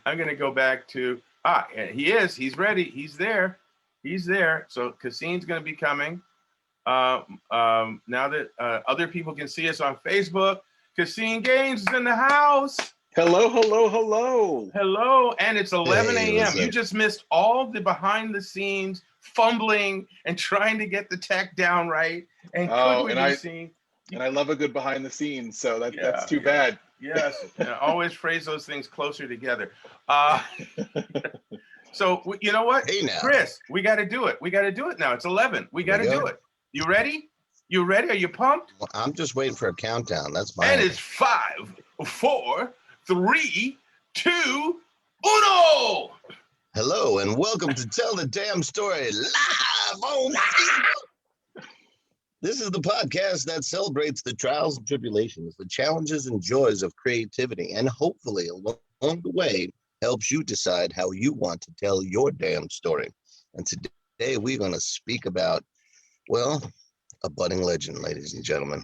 I'm going to go back to, he's ready. He's there. So Caseen's going to be coming. Now that other people can see us on Facebook, Caseen Gaines is in the house. Hello, hello, hello. Hello, and it's 11 a.m. You up? just missed all the behind the scenes fumbling and trying to get the tech down right. And I love a good behind the scenes, so that's too bad. Yes, always phrase those things closer together. So you know what, hey now, Chris, we got to do it. We got to do it now. It's 11. We got to do it. You ready? You ready? Are you pumped? Well, I'm just waiting for a countdown. That's my. And it's 5, 4, 3, 2, 1. Hello and welcome to Tell the Damn Story live on Facebook. This is the podcast that celebrates the trials and tribulations, the challenges and joys of creativity, and hopefully along the way helps you decide how you want to tell your damn story. And today we're going to speak about, well, a budding legend, ladies and gentlemen.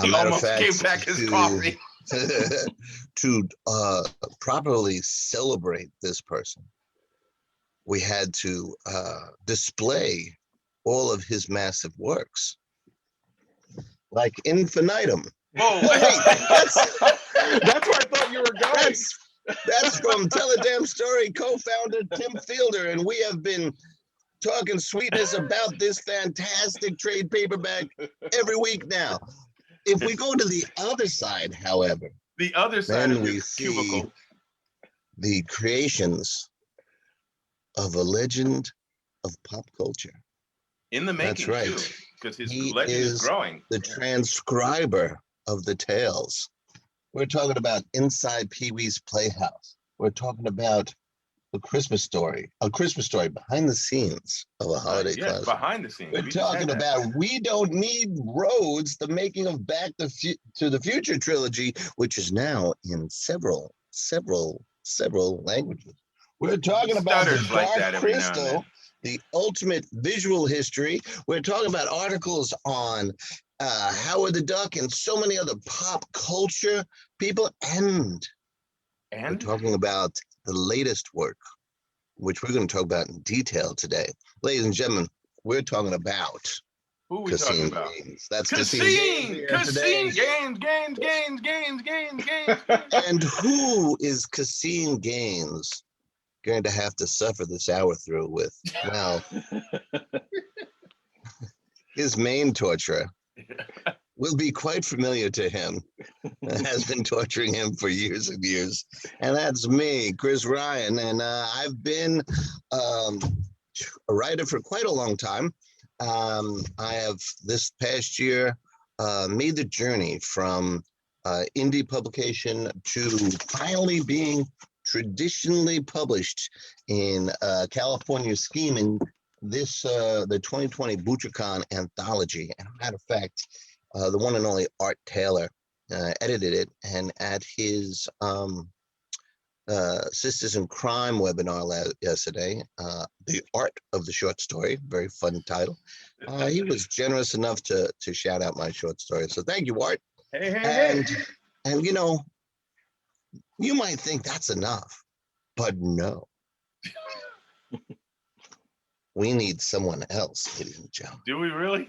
He almost gave back his coffee. To properly celebrate this person, we had to display all of his massive works, like infinitum. Whoa, that's where I thought you were going. That's from Tell a Damn Story co-founder Tim Fielder, and we have been talking sweetness about this fantastic trade paperback every week now. If we go to the other side, however, the other side then of we the see cubicle, the creations of a legend of pop culture. In the making, that's right, too, because his he legend is growing. The transcriber of the tales. We're talking about Inside Pee-wee's Playhouse. We're talking about a Christmas story behind the scenes of a holiday classic. Behind the scenes. We're talking about We Don't Need Roads, the making of Back to the Future trilogy, which is now in several languages. We're talking about the Dark Crystal, the ultimate visual history. We're talking about articles on Howard the Duck and so many other pop culture people, and we're talking about the latest work, which we're going to talk about in detail today. Ladies and gentlemen, we're talking about who are we talking about? Gaines. That's Caseen Gaines. And who is Caseen Gaines going to have to suffer this hour through with? Well, his main torturer will be quite familiar to him, has been torturing him for years and years. And that's me, Chris Ryan. And I've been a writer for quite a long time. I have this past year made the journey from indie publication to finally being traditionally published in California Scheme in this the 2020 Butchercon anthology. And a matter of fact, the one and only Art Taylor edited it, and at his Sisters in Crime webinar yesterday, The Art of the Short Story, very fun title, he was generous enough to shout out my short story. So thank you, Art. Hey. And you know, you might think that's enough, but no. We need someone else, ladies and gentlemen. Do we really?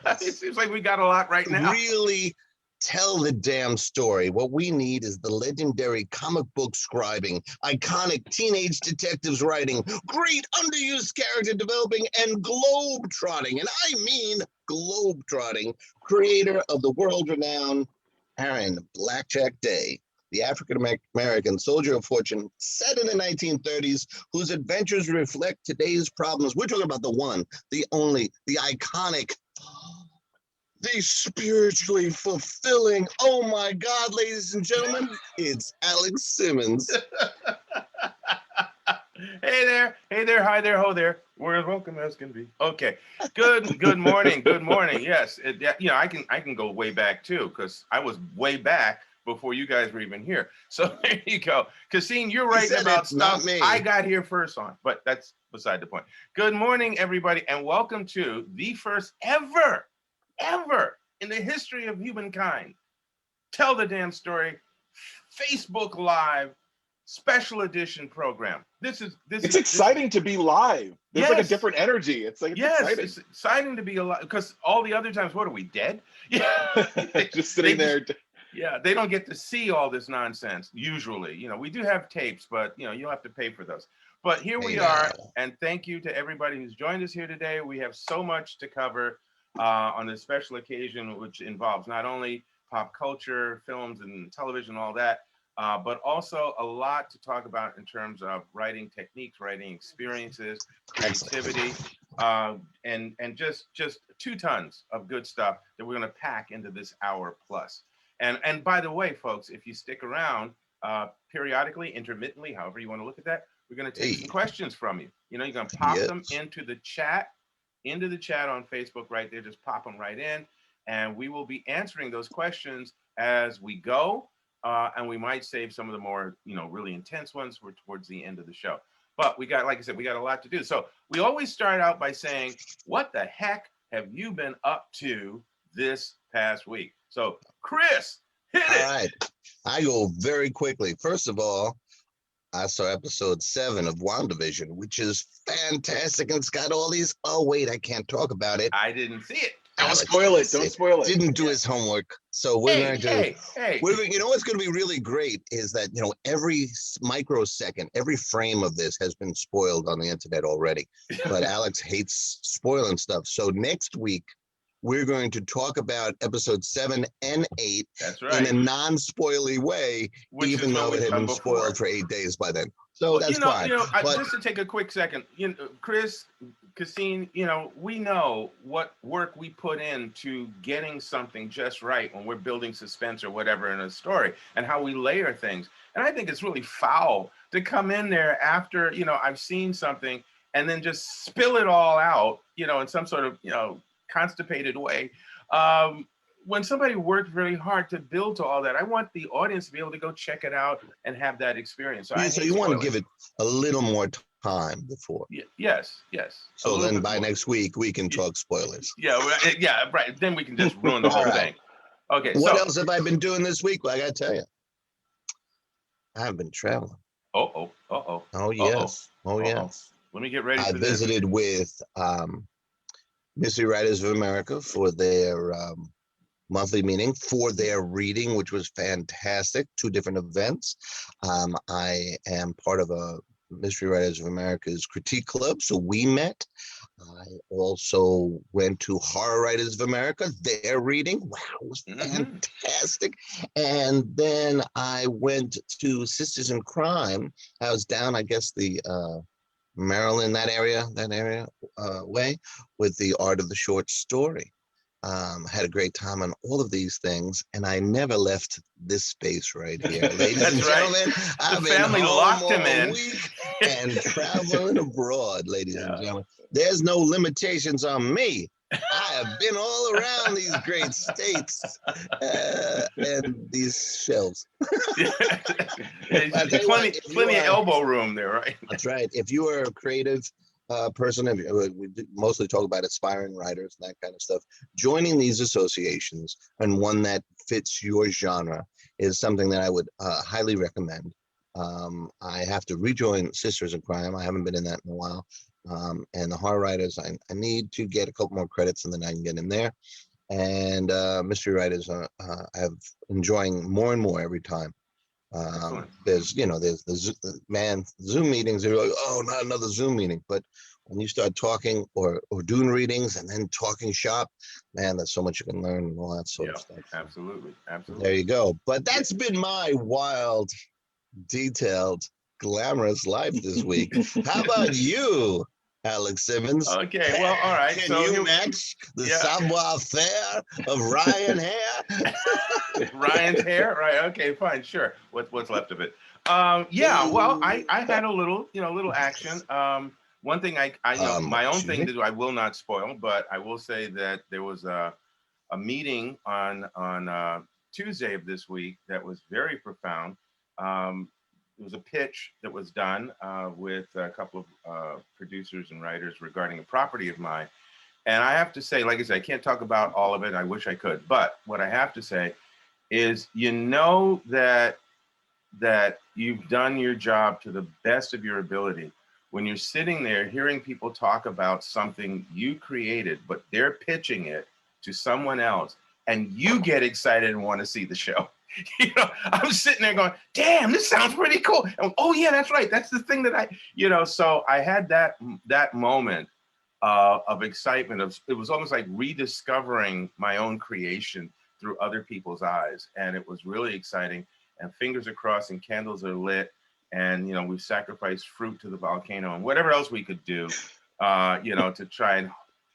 It seems like we got a lot right now. Really tell the damn story. What we need is the legendary comic book scribing, iconic teenage detectives writing, great underused character developing, and globe-trotting, and I mean globe-trotting, creator of the world-renowned Aaron Blackjack Day, the African-American soldier of fortune set in the 1930s, whose adventures reflect today's problems. We're talking about the one, the only, the iconic, the spiritually fulfilling, oh my God, ladies and gentlemen, it's Alex Simmons. Hey there, hi there, ho there. We're as welcome as can be. Okay, good morning, Yes, I can go way back too, because I was way back before you guys were even here. So there you go. Caseen, you're writing about stuff I got here first on, but that's beside the point. Good morning, everybody, and welcome to the first ever in the history of humankind Tell the Damn Story Facebook Live special edition program. It's exciting to be live. There's like a different energy. It's like, exciting. It's exciting to be alive, because all the other times, what are we, dead? Yeah. Just sitting there. Yeah, they don't get to see all this nonsense usually. You know, we do have tapes, but you know, you'll have to pay for those. But here we are, and thank you to everybody who's joined us here today. We have so much to cover on this special occasion, which involves not only pop culture, films and television, all that, but also a lot to talk about in terms of writing techniques, writing experiences, creativity, and just 2 tons of good stuff that we're going to pack into this hour plus. And by the way, folks, if you stick around periodically, intermittently, however you want to look at that, we're going to take some questions from you. You know, you're going to pop them into the chat on Facebook right there. Just pop them right in, and we will be answering those questions as we go. And we might save some of the more, you know, really intense ones for towards the end of the show. But we got, like I said, we got a lot to do. So we always start out by saying, what the heck have you been up to this past week? So Chris, hit it. All right. I go very quickly. First of all, I saw episode 7 of WandaVision, which is fantastic. And it's got all these, oh, wait, I can't talk about it. I didn't see it. Don't spoil it. Don't spoil it. Didn't do his homework. So we're going to, hey. you know what's going to be really great is that, you know, every microsecond, every frame of this has been spoiled on the internet already. But Alex hates spoiling stuff. So next week, we're going to talk about episode 7 and 8 in a non-spoily way, even though it had been spoiled for 8 days by then. So that's fine. But just to take a quick second, you know, Chris, Caseen, you know, we know what work we put into getting something just right when we're building suspense or whatever in a story, and how we layer things. And I think it's really foul to come in there after, you know, I've seen something and then just spill it all out, you know, in some sort of, you know, constipated way. When somebody worked very hard to build to all that, I want the audience to be able to go check it out and have that experience. So you want to give it a little more time before. Yes. So then by next week, we can talk spoilers. Yeah, right. Then we can just ruin the whole thing. Okay. What else have I been doing this week? Well, I got to tell you, I've been traveling. Oh, yes. Let me get ready for I visited with Mystery Writers of America for their monthly meeting, for their reading, which was fantastic. 2 different events. I am part of a Mystery Writers of America's critique club, so we met. I also went to Horror Writers of America, their reading. Wow, it was fantastic. And then I went to Sisters in Crime. I was down, I guess, the Maryland, that area way, with the Art of the Short Story. Had a great time on all of these things, and I never left this space right here. Ladies and gentlemen, I've been home locked him in and traveling abroad, ladies and gentlemen. There's no limitations on me. I have been all around these great states and these shelves. Plenty of elbow room there, right? That's right. If you are a creative person, we mostly talk about aspiring writers and that kind of stuff, joining these associations and one that fits your genre is something that I would highly recommend. I have to rejoin Sisters in Crime. I haven't been in that in a while. And the Horror Writers, I need to get a couple more credits and then I can get in there. And Mystery Writers, I'm enjoying more and more every time. There's the Zoom meetings. They're like, oh, not another Zoom meeting. But when you start talking or doing readings and then talking shop, man, there's so much you can learn and all that sort of stuff. Absolutely. There you go. But that's been my wild, detailed, glamorous life this week. How about you, Alex Simmons? Okay, well, all right. Can you match the savoir-faire of Ryan Hair? Ryan's hair, right? Okay, fine, sure. What's left of it? Well, I had a little action. One thing I know my own thing that I will not spoil, but I will say that there was a meeting on Tuesday of this week that was very profound. It was a pitch that was done with a couple of producers and writers regarding a property of mine. And I have to say, like I said, I can't talk about all of it. I wish I could. But what I have to say is, you know, that that you've done your job to the best of your ability when you're sitting there hearing people talk about something you created, but they're pitching it to someone else, and you get excited and want to see the show. You know, I'm sitting there going, damn, this sounds pretty cool. And, oh yeah, that's right. That's the thing that I, you know, so I had that moment of excitement. It was almost like rediscovering my own creation through other people's eyes. And it was really exciting. And fingers are crossed and candles are lit. And, you know, we've sacrificed fruit to the volcano and whatever else we could do, you know, to try and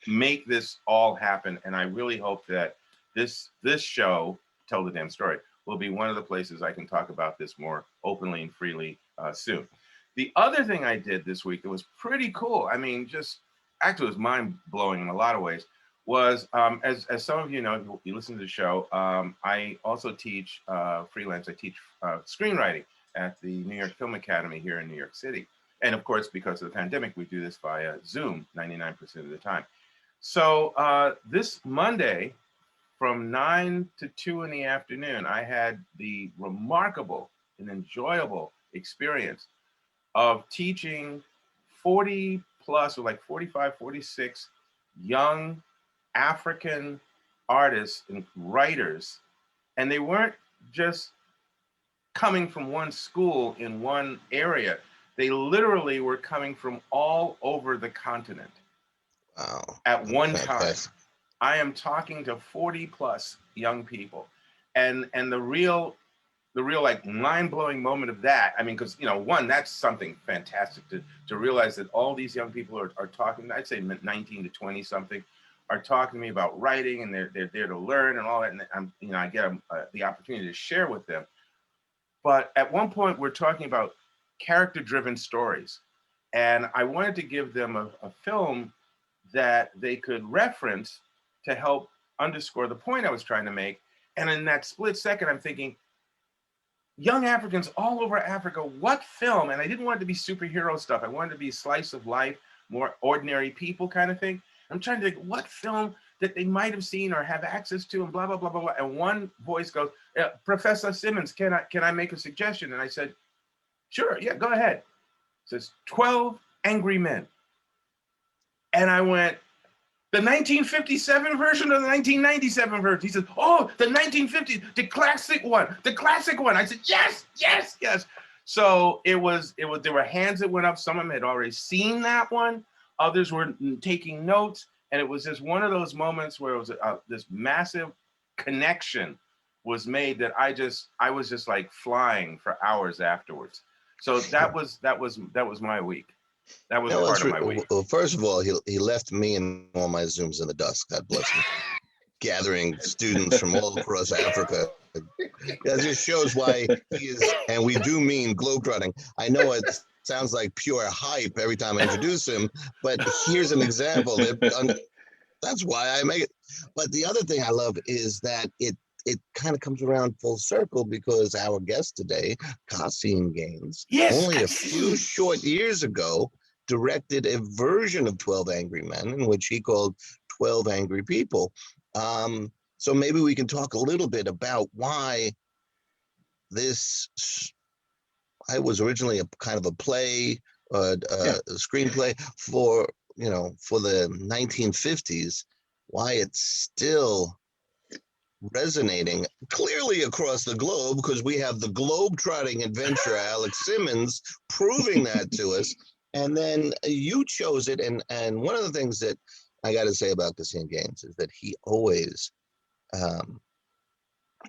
make this all happen. And I really hope that this show, Tell the Damn Story, will be one of the places I can talk about this more openly and freely soon. The other thing I did this week that was pretty cool, I mean, just actually it was mind-blowing in a lot of ways, was, as some of you know, you listen to the show, I also teach freelance. I teach screenwriting at the New York Film Academy here in New York City. And of course, because of the pandemic, we do this via Zoom 99% of the time. So this Monday, from 9 to 2 in the afternoon, I had the remarkable and enjoyable experience of teaching 40 plus, or like 45, 46 young African artists and writers. And they weren't just coming from one school in one area. They literally were coming from all over the continent. Wow. At one time. I am talking to 40 plus young people. And the real like mind-blowing moment of that, I mean, because, you know, one, that's something fantastic to realize that all these young people are talking, I'd say 19 to 20 something, are talking to me about writing, and they're there to learn and all that. And I'm, you know, I get the opportunity to share with them. But at one point we're talking about character-driven stories. And I wanted to give them a film that they could reference to help underscore the point I was trying to make. And in that split second, I'm thinking, young Africans all over Africa, what film? And I didn't want it to be superhero stuff. I wanted it to be slice of life, more ordinary people kind of thing. I'm trying to think, what film that they might have seen or have access to, and blah, blah, blah, blah, blah. And one voice goes, Professor Simmons, can I make a suggestion? And I said, sure, yeah, go ahead. It says 12 Angry Men. And I went, the 1957 version or the 1997 version? He said, oh, the 1950s, the classic one, the classic one. I said, yes, yes, yes. So it was, there were hands that went up. Some of them had already seen that one. Others were taking notes. And it was just one of those moments where it was this massive connection was made that I was just like flying for hours afterwards. So that was my week. That was part of my week. Well, first of all, he left me and all my Zooms in the dust. God bless him. Gathering students from all across Africa. That just shows why he is, and we do mean globetrotting. I know it sounds like pure hype every time I introduce him, but here's an example. That's why I make it. But the other thing I love is that it kind of comes around full circle, because our guest today, Caseen Gaines, only a few short years ago, directed a version of 12 Angry Men in which he called 12 Angry People. So maybe we can talk a little bit about why this. I was originally a kind of a play, a screenplay for the 1950s. Why it's still resonating clearly across the globe, because we have the globe-trotting adventurer Alex Simmons proving that to us. And then you chose it, and one of the things that I got to say about Caseen Gaines is that he always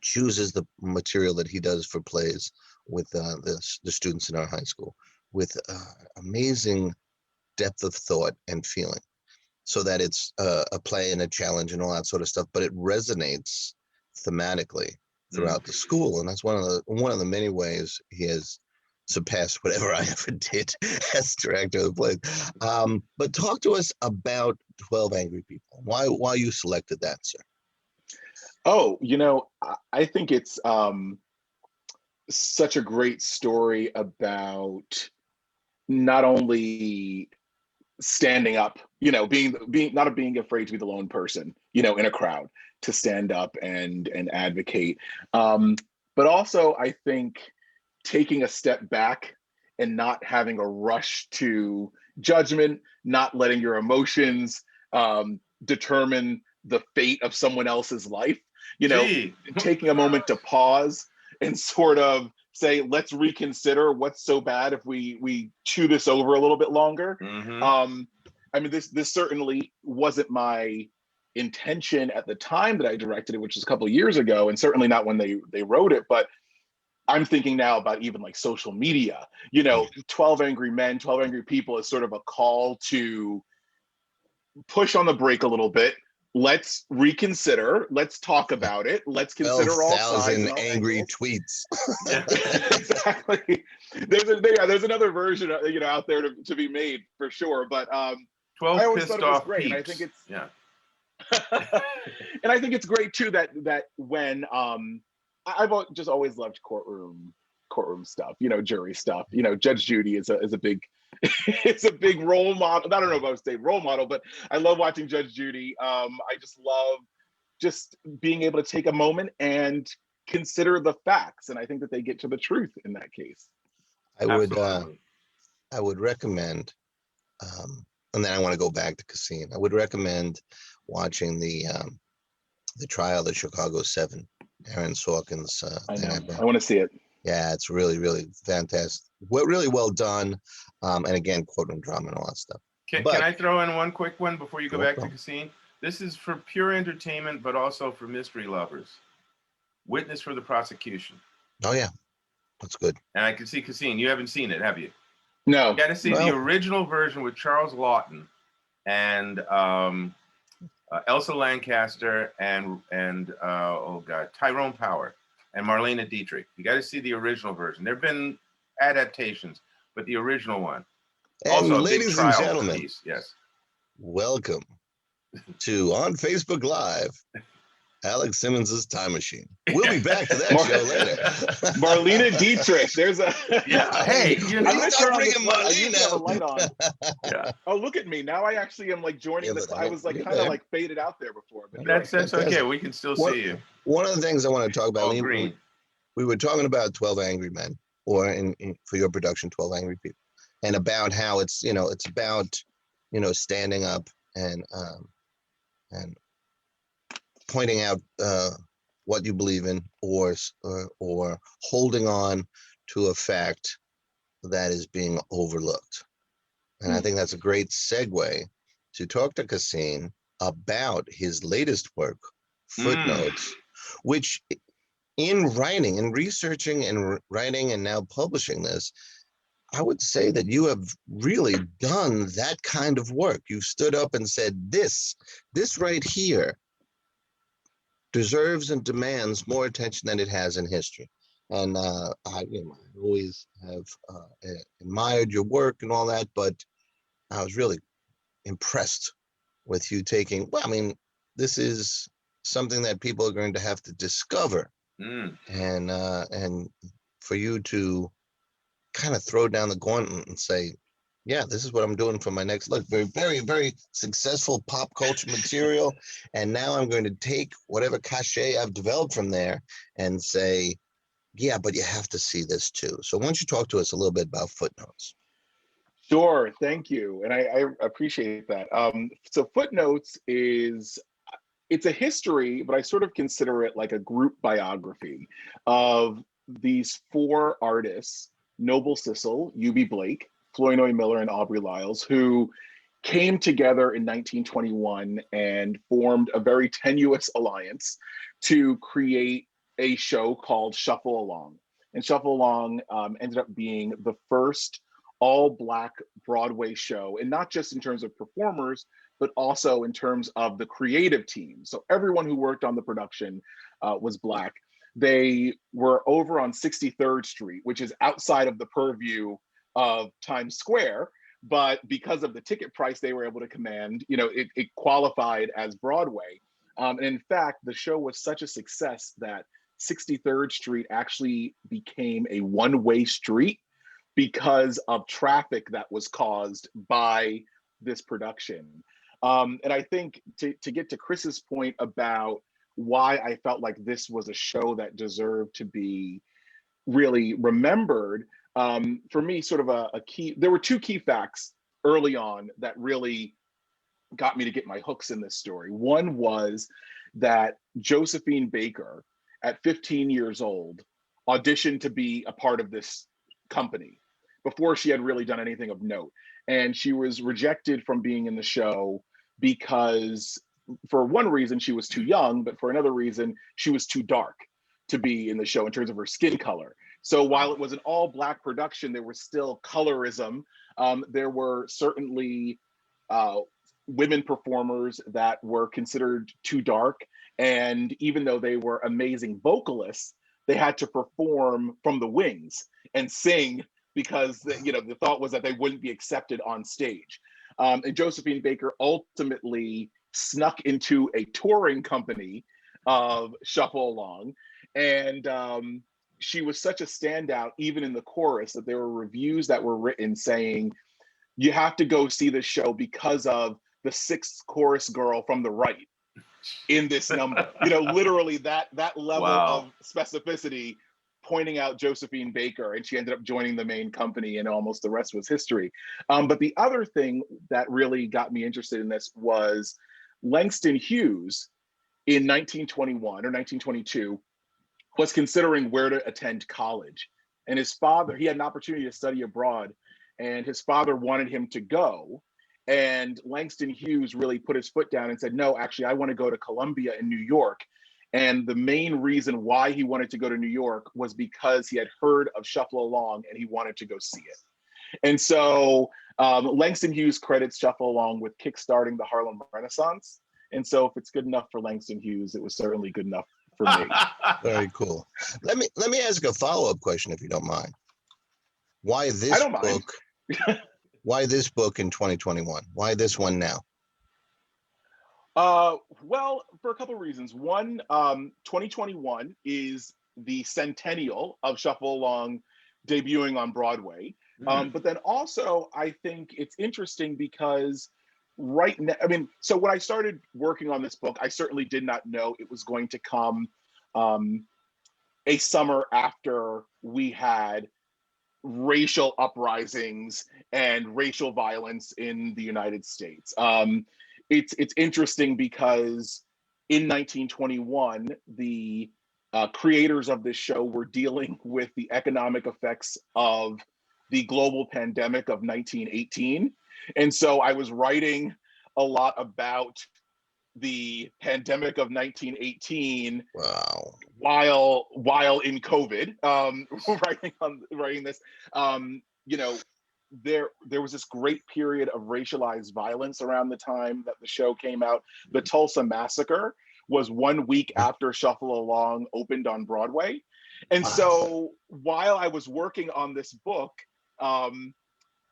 chooses the material that he does for plays with the students in our high school with amazing depth of thought and feeling, so that it's a play and a challenge and all that sort of stuff, but it resonates thematically throughout the school. And that's one of the many ways he has surpassed whatever I ever did as director of the play. But talk to us about 12 Angry People. Why you selected that, sir? Oh, I think it's such a great story about not only standing up, being not being afraid to be the lone person, in a crowd, to stand up and advocate. But also, I think taking a step back and not having a rush to judgment, not letting your emotions determine the fate of someone else's life, taking a moment to pause and sort of say, let's reconsider what's so bad if we chew this over a little bit longer. I mean, this certainly wasn't my intention at the time that I directed it, which was a couple of years ago, and certainly not when they wrote it, but I'm thinking now about even like social media, 12 Angry Men, 12 Angry People is sort of a call to push on the brake a little bit. Let's reconsider. Let's talk about it. Let's consider all sides. 12,000 angry tweets. Exactly. There's another version, out there to be made for sure. But 12 I always pissed thought it was off great, peeps. and I think it's yeah. and I think it's great too that when I've just always loved courtroom stuff, jury stuff. Judge Judy is a big it's a big role model. I don't know if I would say role model, but I love watching Judge Judy. I just love just being able to take a moment and consider the facts, and I think that they get to the truth in that case. I would recommend, and then I want to go back to Caseen. I would recommend watching the trial of the Chicago 7, Aaron Sorkin's. I want to see it. Yeah, it's really, really fantastic. Really well done. And again, courtroom drama and all that stuff. Can I throw in one quick one before you go back to Caseen? This is for pure entertainment, but also for mystery lovers. Witness for the Prosecution. Oh, yeah. That's good. And I can see Caseen. You haven't seen it, have you? No. You got to see the original version with Charles Lawton and Elsa Lancaster and Tyrone Power and Marlena Dietrich. You got to see the original version. There have been adaptations, but the original one. And also, ladies and gentlemen, yes, welcome to On Facebook Live, Alex Simmons's Time Machine. We'll be back to that show later. Marlena Dietrich. There's a hey, I'm gonna turn on this light. I Marlena. usually have a light on. Yeah. Oh, look at me. Now I actually am like joining I was like kind of like faded out there before. But that's okay. We can still see you. One of the things I want to talk about, green. We were talking about 12 Angry Men, or for your production, 12 Angry People, and about how it's about standing up and pointing out what you believe in, or holding on to a fact that is being overlooked. And I think that's a great segue to talk to Caseen about his latest work, Footnotes, which in writing and researching and writing and now publishing this, I would say that you have really done that kind of work. You've stood up and said, this right here deserves and demands more attention than it has in history. And I always have admired your work and all that, but I was really impressed with you taking, this is something that people are going to have to discover. And for you to kind of throw down the gauntlet and say, yeah, this is what I'm doing for my next look. Very, very, very successful pop culture material. And now I'm going to take whatever cachet I've developed from there and say, yeah, but you have to see this too. So why don't you talk to us a little bit about Footnotes? Sure, thank you. And I appreciate that. So Footnotes it's a history, but I sort of consider it like a group biography of these 4 artists, Noble Sissle, Eubie Blake, Flournoy Miller, and Aubrey Lyles, who came together in 1921 and formed a very tenuous alliance to create a show called Shuffle Along. And Shuffle Along ended up being the first all-Black Broadway show, and not just in terms of performers, but also in terms of the creative team. So everyone who worked on the production was Black. They were over on 63rd Street, which is outside of the purview of Times Square, but because of the ticket price they were able to command, it qualified as Broadway. And in fact, the show was such a success that 63rd Street actually became a one-way street because of traffic that was caused by this production. And I think to get to Chris's point about why I felt like this was a show that deserved to be really remembered, for me, sort of a key, there were two key facts early on that really got me to get my hooks in this story. One was that Josephine Baker, at 15 years old, auditioned to be a part of this company before she had really done anything of note. And she was rejected from being in the show because, for one reason, she was too young, but for another reason, she was too dark to be in the show in terms of her skin color. So while it was an all Black production, there was still colorism. There were certainly women performers that were considered too dark. And even though they were amazing vocalists, they had to perform from the wings and sing because the thought was that they wouldn't be accepted on stage. And Josephine Baker ultimately snuck into a touring company of Shuffle Along. And she was such a standout, even in the chorus, that there were reviews that were written saying, you have to go see this show because of the sixth chorus girl from the right in this number. Literally that level of specificity, pointing out Josephine Baker, and she ended up joining the main company, and almost the rest was history. But the other thing that really got me interested in this was Langston Hughes in 1921 or 1922 was considering where to attend college. And his father, he had an opportunity to study abroad, and his father wanted him to go. And Langston Hughes really put his foot down and said, no, actually, I want to go to Columbia in New York. And the main reason why he wanted to go to New York was because he had heard of Shuffle Along and he wanted to go see it. And so Langston Hughes credits Shuffle Along with kickstarting the Harlem Renaissance. And so if it's good enough for Langston Hughes, it was certainly good enough for me. Very cool. Let me ask a follow-up question, if you don't mind. Why this I don't mind. book? Why this book in 2021? Why this one now? Well, for a couple of reasons. One, 2021 is the centennial of Shuffle Along debuting on Broadway. But then also, I think it's interesting because right now, so when I started working on this book, I certainly did not know it was going to come a summer after we had racial uprisings and racial violence in the United States. It's interesting because in 1921, the creators of this show were dealing with the economic effects of the global pandemic of 1918. And so I was writing a lot about the pandemic of 1918. Wow. While in COVID, writing this, there was this great period of racialized violence around the time that the show came out. The Tulsa Massacre was 1 week after Shuffle Along opened on Broadway. And so while I was working on this book,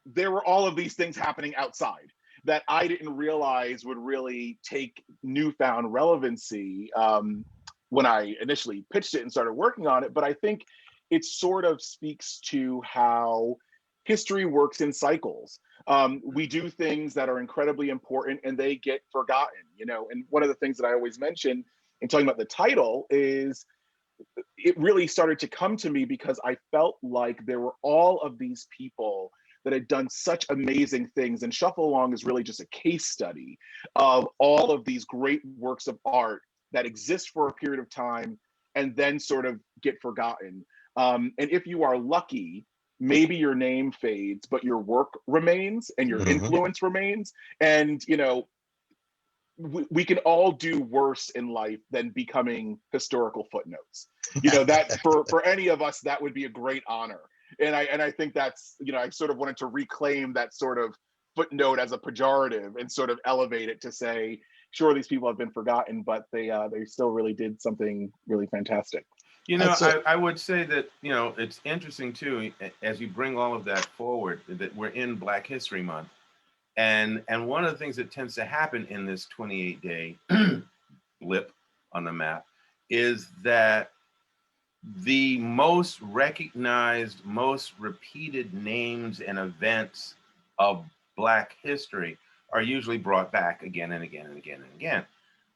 there were all of these things happening outside that I didn't realize would really take newfound relevancy when I initially pitched it and started working on it. But I think it sort of speaks to how history works in cycles. We do things that are incredibly important and they get forgotten, and one of the things that I always mention in talking about the title is it really started to come to me because I felt like there were all of these people that had done such amazing things, and Shuffle Along is really just a case study of all of these great works of art that exist for a period of time and then sort of get forgotten. And if you are lucky, maybe your name fades, but your work remains and your influence remains. And, we can all do worse in life than becoming historical footnotes. That for any of us, that would be a great honor. And I think that's, I sort of wanted to reclaim that sort of footnote as a pejorative and sort of elevate it to say, sure, these people have been forgotten, but they still really did something really fantastic. I would say that, it's interesting too, as you bring all of that forward, that we're in Black History Month. And one of the things that tends to happen in this 28-day blip on the map is that the most recognized, most repeated names and events of Black history are usually brought back again and again and again and again.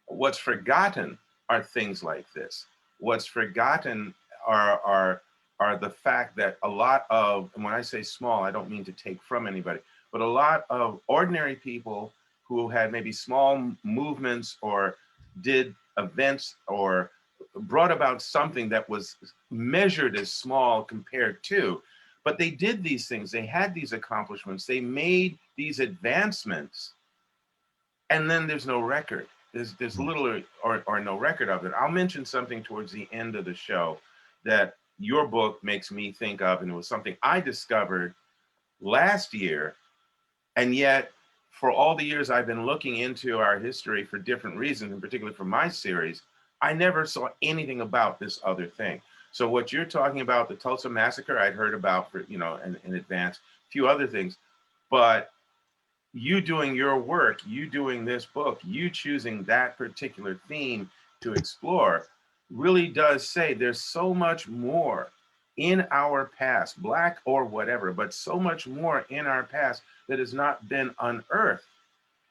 What's forgotten are things like this. What's forgotten are are the fact that a lot of, and when I say small, I don't mean to take from anybody, but a lot of ordinary people who had maybe small movements or did events or brought about something that was measured as small compared to, but they did these things, they had these accomplishments, they made these advancements, and then there's no record. There's little or no record of it. I'll mention something towards the end of the show that your book makes me think of, and it was something I discovered last year, and yet for all the years I've been looking into our history for different reasons, and particularly for my series, I never saw anything about this other thing. So what you're talking about, the Tulsa Massacre, I'd heard about for, in advance, a few other things, but you doing your work, you doing this book, you choosing that particular theme to explore really does say there's so much more in our past, Black or whatever, but so much more in our past that has not been unearthed.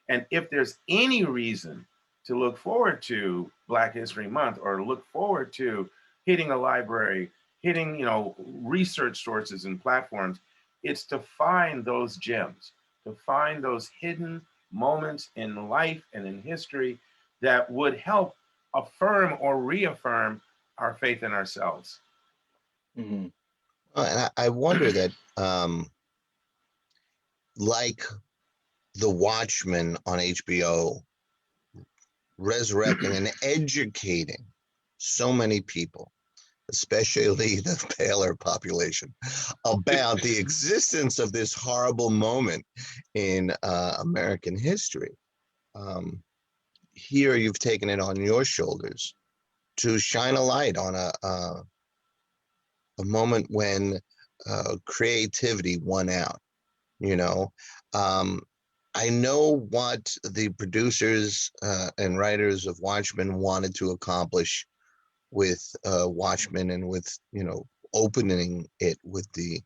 And if there's any reason to look forward to Black History Month or look forward to hitting a library, hitting, research sources and platforms, it's to find those gems, to find those hidden moments in life and in history that would help affirm or reaffirm our faith in ourselves. Mm-hmm. And I wonder that, like The Watchmen on HBO, resurrecting and educating so many people, especially the paler population, about the existence of this horrible moment in American history. Here you've taken it on your shoulders to shine a light on a moment when creativity won out. I know what the producers and writers of Watchmen wanted to accomplish with Watchmen and with, opening it with the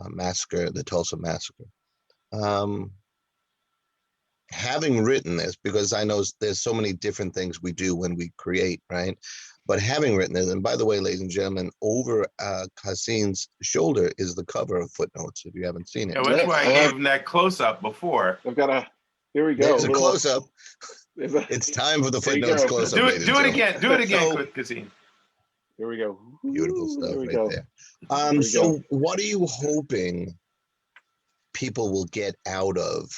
massacre, the Tulsa Massacre. Having written this, because I know there's so many different things we do when we create, right? But having written it, and by the way, ladies and gentlemen, over Caseen's shoulder is the cover of Footnotes, if you haven't seen it. Yeah, well, that's why I gave him that close-up before. I've got a, here we go. There's a close-up. It's time for the Footnotes close-up, do ladies it and again. Do it again, Caseen. Here we go. Beautiful stuff there we right go. there. So what are you hoping people will get out of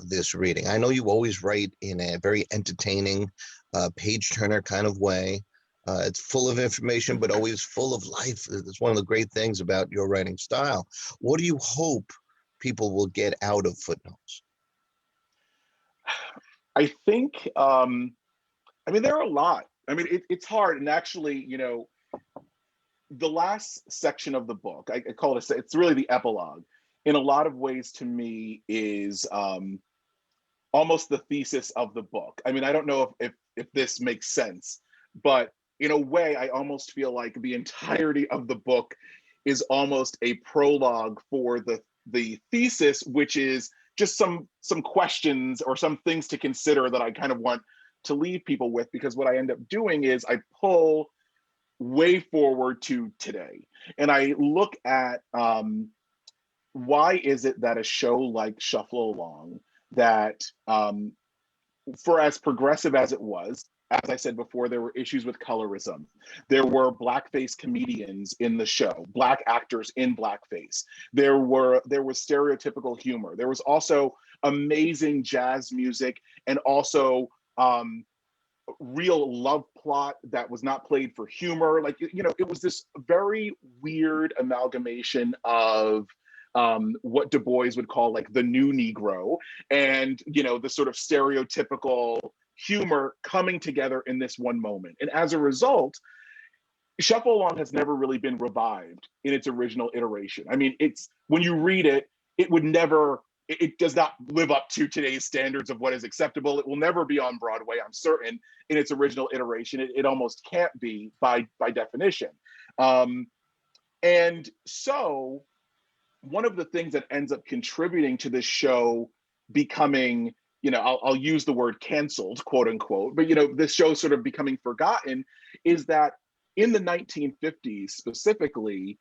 this reading? I know you always write in a very entertaining, page-turner kind of way. It's full of information, but always full of life. It's one of the great things about your writing style. What do you hope people will get out of Footnotes? I think, there are a lot. It's hard. And actually, the last section of the book, I call it, it's really the epilogue. In a lot of ways, to me, is almost the thesis of the book. I don't know if this makes sense, but in a way, I almost feel like the entirety of the book is almost a prologue for the thesis, which is just some questions or some things to consider that I kind of want to leave people with, because what I end up doing is I pull way forward to today, and I look at why is it that a show like Shuffle Along, that for as progressive as it was, as I said before, there were issues with colorism. There were blackface comedians in the show, Black actors in blackface. There was stereotypical humor. There was also amazing jazz music, and also real love plot that was not played for humor. It was this very weird amalgamation of what Du Bois would call like the new Negro, and the sort of stereotypical humor coming together in this one moment. And as a result, Shuffle Along has never really been revived in its original iteration. It's, when you read it, it does not live up to today's standards of what is acceptable. It will never be on Broadway, I'm certain, in its original iteration. It almost can't be by definition. And so one of the things that ends up contributing to this show becoming, I'll use the word canceled, quote unquote, but this show sort of becoming forgotten, is that in the 1950s specifically,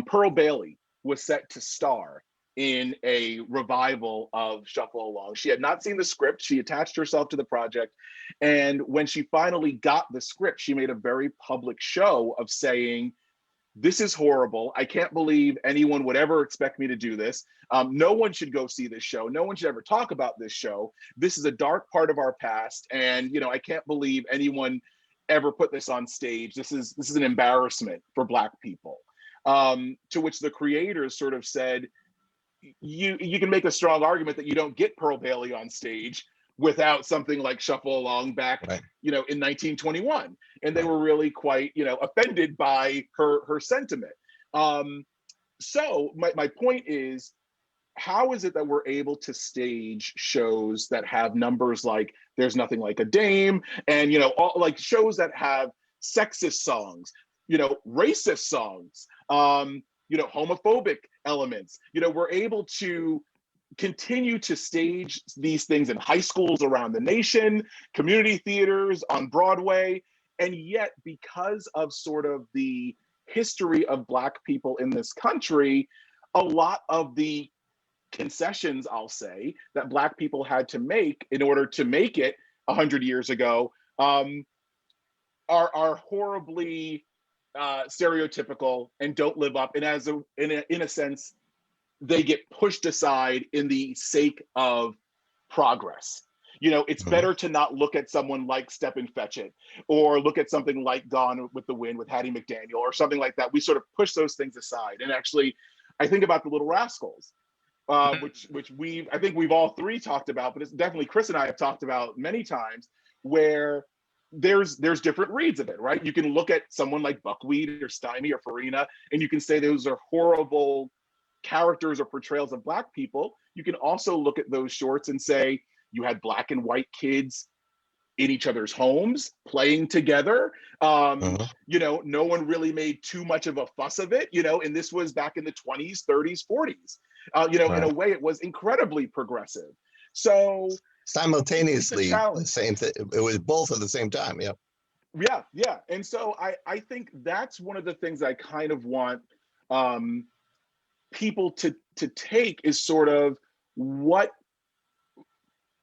Pearl Bailey was set to star in a revival of Shuffle Along. She had not seen the script. She attached herself to the project. And when she finally got the script, she made a very public show of saying, this is horrible. I can't believe anyone would ever expect me to do this. No one should go see this show. No one should ever talk about this show. This is a dark part of our past. And, you know, I can't believe anyone ever put this on stage. This is an embarrassment for Black people. To which the creators sort of said, you can make a strong argument that you don't get Pearl Bailey on stage without something like Shuffle Along back, Right. you know, in 1921. And they were really quite, you know, offended by her sentiment. So my point is, how is it that we're able to stage shows that have numbers like There's Nothing Like a Dame, and, you know, all, like shows that have sexist songs, you know, racist songs, you know, homophobic elements. You know, we're able to continue to stage these things in high schools around the nation, community theaters, on Broadway. And yet, because of sort of the history of Black people in this country, a lot of the concessions, I'll say, that Black people had to make in order to make it 100 years ago are horribly stereotypical and don't live up. And in a sense, they get pushed aside in the sake of progress. You know, it's better to not look at someone like Step and Fetch It, or look at something like Gone with the Wind with Hattie McDaniel, or something like that. We sort of push those things aside. And actually, I think about the Little Rascals, which I think we've all three talked about, but it's definitely Chris and I have talked about many times, where there's different reads of it, right? You can look at someone like Buckwheat or Stymie or Farina, and you can say those are horrible characters or portrayals of Black people. You can also look at those shorts and say, you had Black and white kids in each other's homes playing together. You know, no one really made too much of a fuss of it, you know, and this was back in the 20s, 30s, 40s. You know, in a way, it was incredibly progressive. So simultaneously, the same thing. It was both at the same time. Yeah. Yeah. And so I think that's one of the things I kind of want people to take, is sort of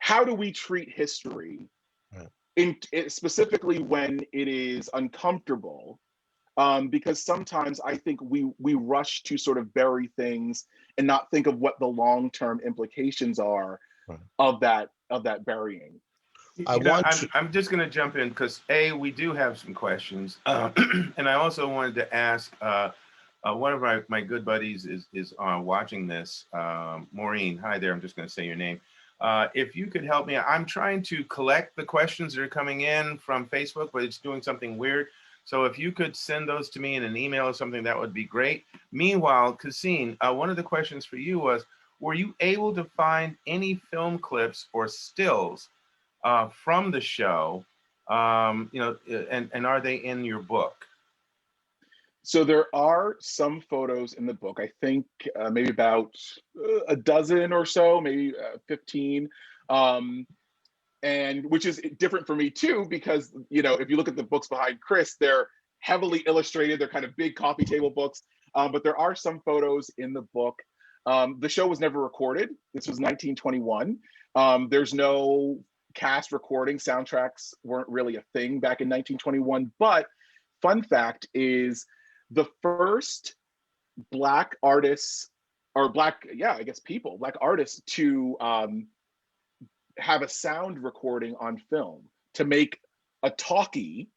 how do we treat history, specifically when it is uncomfortable, because sometimes I think we rush to sort of bury things and not think of what the long-term implications are of that burying. I'm just going to jump in because we do have some questions, and I also wanted to ask. One of my good buddies is watching this. Maureen, hi there. I'm just going to say your name. If you could help me, I'm trying to collect the questions that are coming in from Facebook, but it's doing something weird. So if you could send those to me in an email or something, that would be great. Meanwhile, Caseen, one of the questions for you was, were you able to find any film clips or stills from the show? You know, and are they in your book? So there are some photos in the book. I think maybe about a dozen or so, maybe 15, and which is different for me too, because, you know, if you look at the books behind Chris, they're heavily illustrated. They're kind of big coffee table books, but there are some photos in the book. The show was never recorded. This was 1921. There's no cast recording. Soundtracks weren't really a thing back in 1921. But fun fact is, the first Black artists, or Black artists to have a sound recording on film to make a talkie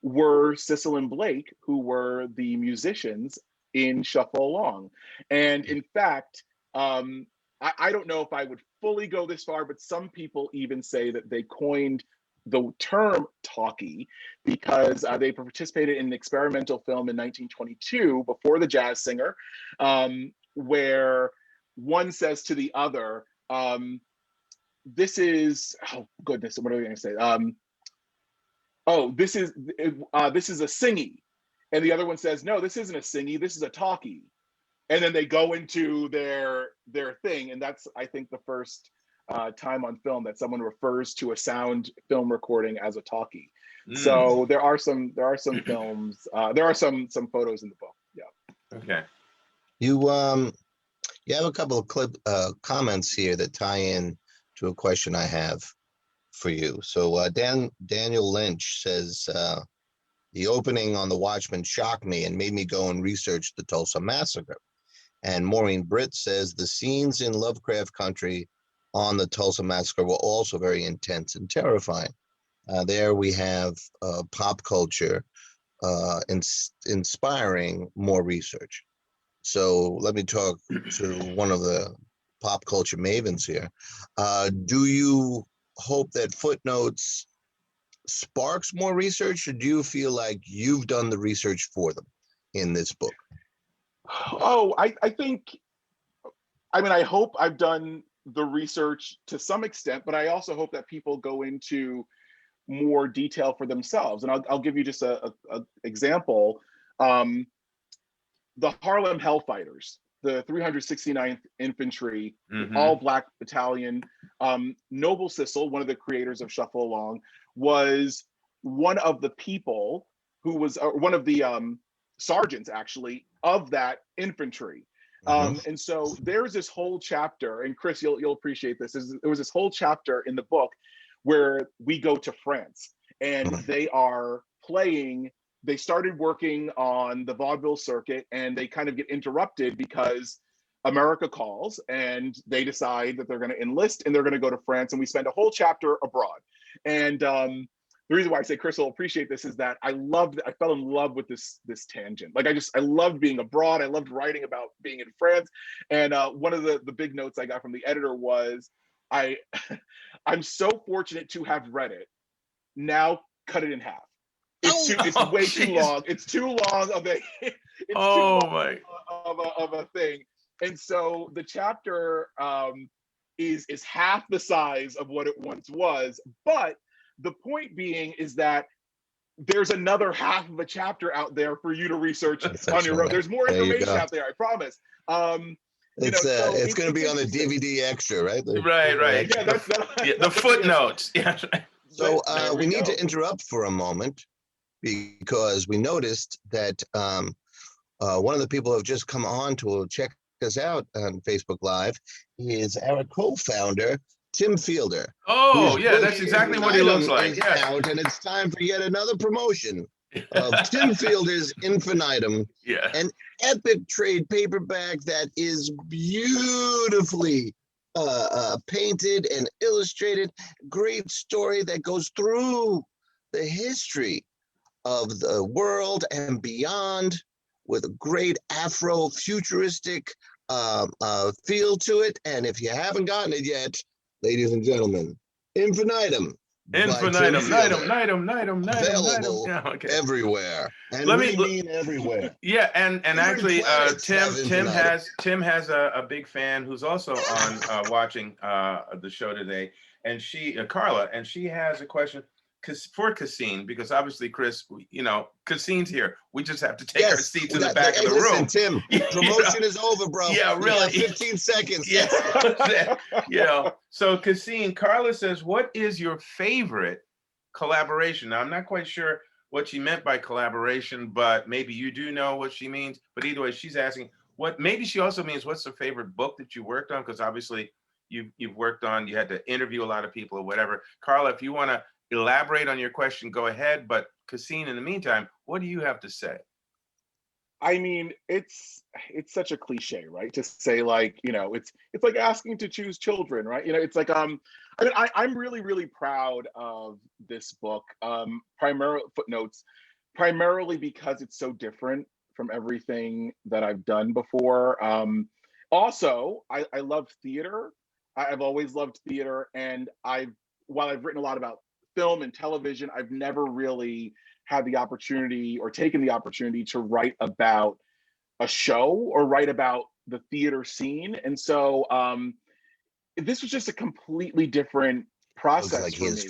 were Sissel and Blake, who were the musicians in Shuffle Along. And in fact, I don't know if I would fully go this far, but some people even say that they coined the term talkie because they participated in an experimental film in 1922 before The Jazz Singer, where one says to the other, this is, oh goodness, what are we going to say? This is a singy. And the other one says, no, this isn't a singy, this is a talkie. And then they go into their thing. And that's, I think, the first time on film that someone refers to a sound film recording as a talkie. So there are some films, there are some photos in the book. Yeah. Okay. You have a couple of comments here that tie in to a question I have for you. So Daniel Lynch says the opening on The Watchmen shocked me and made me go and research the Tulsa Massacre. And Maureen Britt says the scenes in Lovecraft Country on the Tulsa Massacre were also very intense and terrifying. There we have pop culture inspiring more research. So let me talk to one of the pop culture mavens here. Do you hope that Footnotes sparks more research, or do you feel like you've done the research for them in this book? Oh, I think, I mean, I hope I've done the research to some extent, but I also hope that people go into more detail for themselves. And I'll give you just a example. The Harlem Hellfighters, the 369th Infantry, all Black battalion. Noble Sissel, one of the creators of Shuffle Along, was one of the people who was one of the sergeants, actually, of that infantry. And so there's this whole chapter, and Chris, you'll appreciate this. There was this whole chapter in the book where we go to France, and they are playing. They started working on the vaudeville circuit, and they kind of get interrupted because America calls, and they decide that they're going to enlist and they're going to go to France. And we spend a whole chapter abroad. And the reason why I say Chris will appreciate this is that I fell in love with this tangent. Like I loved being abroad. I loved writing about being in France. And one of the big notes I got from the editor was, I'm so fortunate to have read it. Now cut it in half. It's way too long. It's too long of a of a thing. And so the chapter is half the size of what it once was. But the point being is that there's another half of a chapter out there for you to research on your own. There's more information out there, I promise. It's going to be on the DVD extra, right? Right. Yeah, the footnotes. Yeah. So we need to interrupt for a moment, because we noticed that one of the people who have just come on to check us out on Facebook Live is our co-founder, Tim Fielder. Oh, yeah, that's exactly what he looks like. Yeah. Out, and it's time for yet another promotion of Tim Fielder's Infinitum, an epic trade paperback that is beautifully painted and illustrated. Great story that goes through the history of the world and beyond, with a great Afro-futuristic feel to it. And if you haven't gotten it yet, ladies and gentlemen, Infinitum. Available everywhere. And we mean everywhere. Yeah, and actually, Tim has a big fan who's also on watching the show today, and Carla, and she has a question for Caseen, because obviously, Chris, Caseen's here. We just have to take our seats in the back of the room. Tim, promotion is over, bro. Yeah, really. 15 seconds. Yeah. So Caseen, Carla says, what is your favorite collaboration? Now, I'm not quite sure what she meant by collaboration, but maybe you do know what she means. But either way, she's asking maybe she also means what's the favorite book that you worked on? Because obviously you've worked on, you had to interview a lot of people or whatever. Carla, if you want to elaborate on your question, go ahead. But Caseen, in the meantime, what do you have to say? I mean, it's such a cliche, right? To say, like, it's like asking to choose children, right? It's like I'm really, really proud of this book. Primarily Footnotes, primarily because it's so different from everything that I've done before. Also, I love theater. I've always loved theater, and while I've written a lot about film and television, I've never really had the opportunity or taken the opportunity to write about a show or write about the theater scene. And so this was just a completely different process for me. This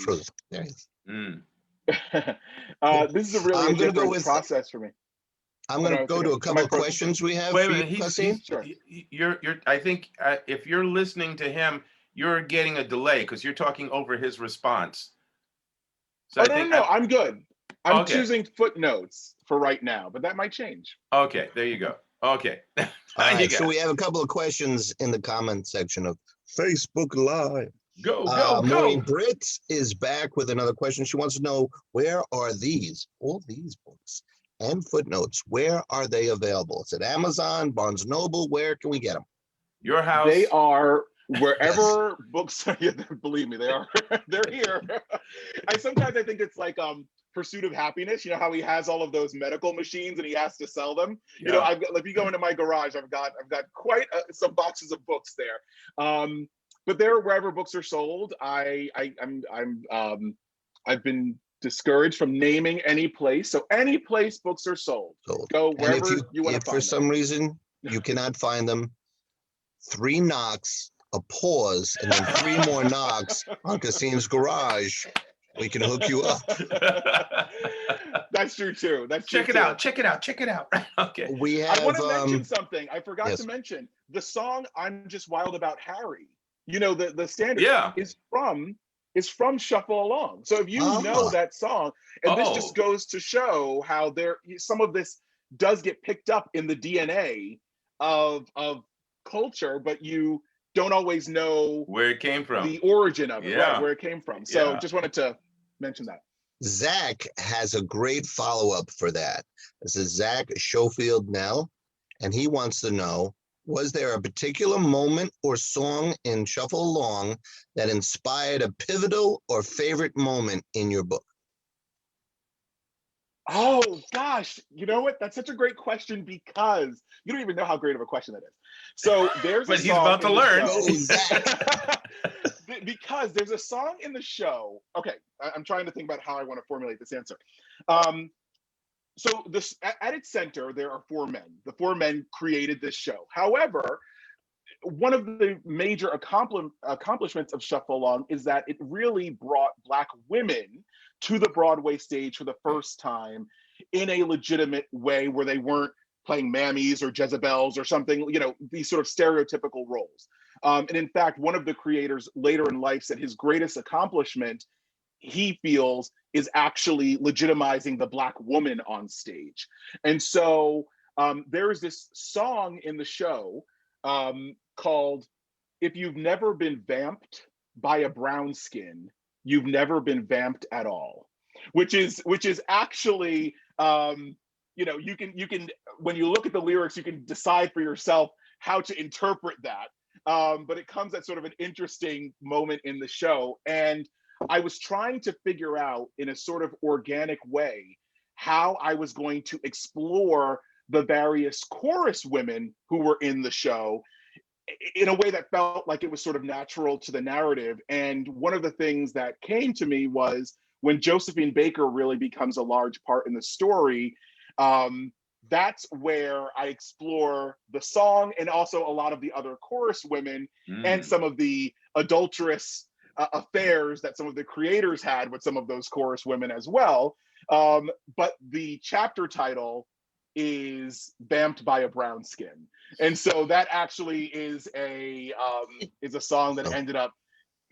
is a really different process for me. I'm going to go to a couple of questions we have. Wait a minute, you're I think if you're listening to him, you're getting a delay because you're talking over his response. So no, I'm good. I'm Okay. choosing footnotes for right now, but that might change. Okay, there you go. Okay. All You right, so got we have a couple of questions in the comment section of Facebook Live. go, Maureen go. Britt is back with another question. She wants to know, where are all these books and footnotes, where are they available? It's at Amazon, Barnes Noble. Where can we get them? Your house. They are wherever books are. Yeah, believe me, they are. They're here. Sometimes I think it's like Pursuit of Happiness. You know how he has all of those medical machines and he has to sell them. You know, Yeah. if you go into my garage, I've got quite some boxes of books there. But they're wherever books are sold. I've been discouraged from naming any place. So any place books are sold, go And wherever you want to if find for them. some reason you cannot find them, 3 knocks, a pause, and then 3 more knocks on Caseen's garage, we can hook you up. That's true too. That's true Check it too. out. Check it out. Check it out. Okay. We have. I want to mention something. I forgot yes. to mention the song "I'm Just Wild About Harry." You know, the standard Yeah. is from Shuffle Along. So if you know that song, and this just goes to show how some of this does get picked up in the DNA of culture, but you don't always know Where it came from. the origin of it, Yeah. right? Where it came from. So Yeah. just wanted to mention that. Zach has a great follow-up for that. This is Zach Schofield Nell, and he wants to know, was there a particular moment or song in Shuffle Along that inspired a pivotal or favorite moment in your book? Oh gosh, you know what? That's such a great question because you don't even know how great of a question that is. So there's But a he's song about to in the learn. show- Oh, Zach. because there's a song in the show. Okay, I'm trying to think about how I want to formulate this answer. So this at its center, there are 4 men. The 4 men created this show. However, one of the major accomplishments of Shuffle Along is that it really brought Black women to the Broadway stage for the first time in a legitimate way, where they weren't playing mammies or Jezebels or something, you know, these sort of stereotypical roles. And in fact, one of the creators later in life said his greatest accomplishment, he feels, is actually legitimizing the Black woman on stage. And so there is this song in the show called "If You've Never Been Vamped by a Brown Skin, You've Never Been Vamped at All," which is actually you know, you can when you look at the lyrics, you can decide for yourself how to interpret that. But it comes at sort of an interesting moment in the show, and I was trying to figure out in a sort of organic way how I was going to explore the various chorus women who were in the show in a way that felt like it was sort of natural to the narrative. And one of the things that came to me was when Josephine Baker really becomes a large part in the story, that's where I explore the song and also a lot of the other chorus women and some of the adulterous affairs that some of the creators had with some of those chorus women as well. But the chapter title is "Vamped by a Brown Skin," and so that actually is a song that ended up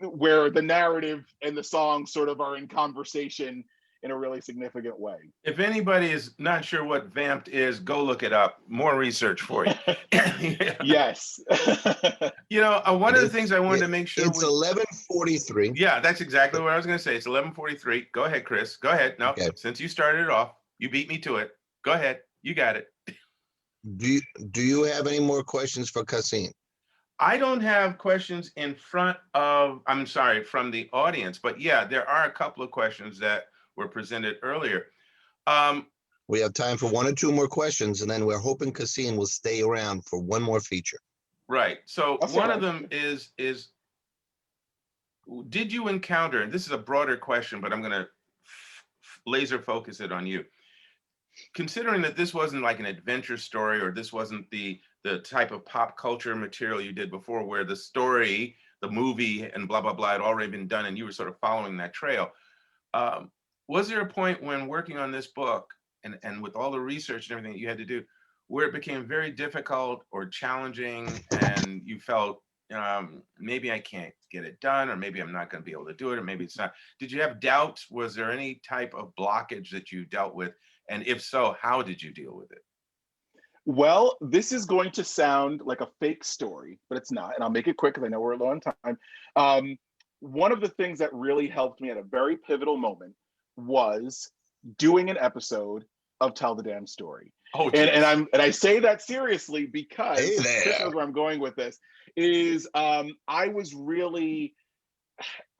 where the narrative and the song sort of are in conversation in a really significant way. If anybody is not sure what vamped is, go look it up. More research for you. Yeah. Yes. You know, one of the things I wanted to make sure it's 11:43. Yeah, that's exactly what I was going to say. It's 11:43. Go ahead, Chris. Go ahead. No, Okay. Since you started it off, you beat me to it. Go ahead. You got it. Do you have any more questions for Caseen? I don't have questions in front of, I'm sorry, from the audience, but yeah, there are a couple of questions that were presented earlier. We have time for 1 or 2 more questions, and then we're hoping Caseen will stay around for one more feature. Right. So That's one all of them is did you encounter, and this is a broader question, but I'm going to laser focus it on you. Considering that this wasn't like an adventure story, or this wasn't the type of pop culture material you did before, where the story, the movie, and blah, blah, blah had already been done, and you were sort of following that trail. Was there a point when working on this book and with all the research and everything that you had to do, where it became very difficult or challenging and you felt maybe I can't get it done, or maybe I'm not going to be able to do it, or maybe it's not. Did you have doubts? Was there any type of blockage that you dealt with? And if so, how did you deal with it? Well, this is going to sound like a fake story, but it's not. And I'll make it quick because I know we're low on time. One of the things that really helped me at a very pivotal moment was doing an episode of Tell the Damn Story. Oh, and I say that seriously because Hey there. Chris knows where I'm going with this. Is I was really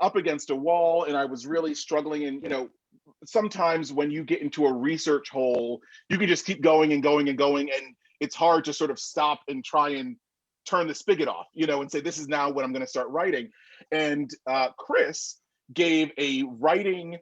up against a wall, and I was really struggling. And sometimes when you get into a research hole, you can just keep going and going and going, and it's hard to sort of stop and try and turn the spigot off, and say, this is now when I'm going to start writing. And Chris gave a writing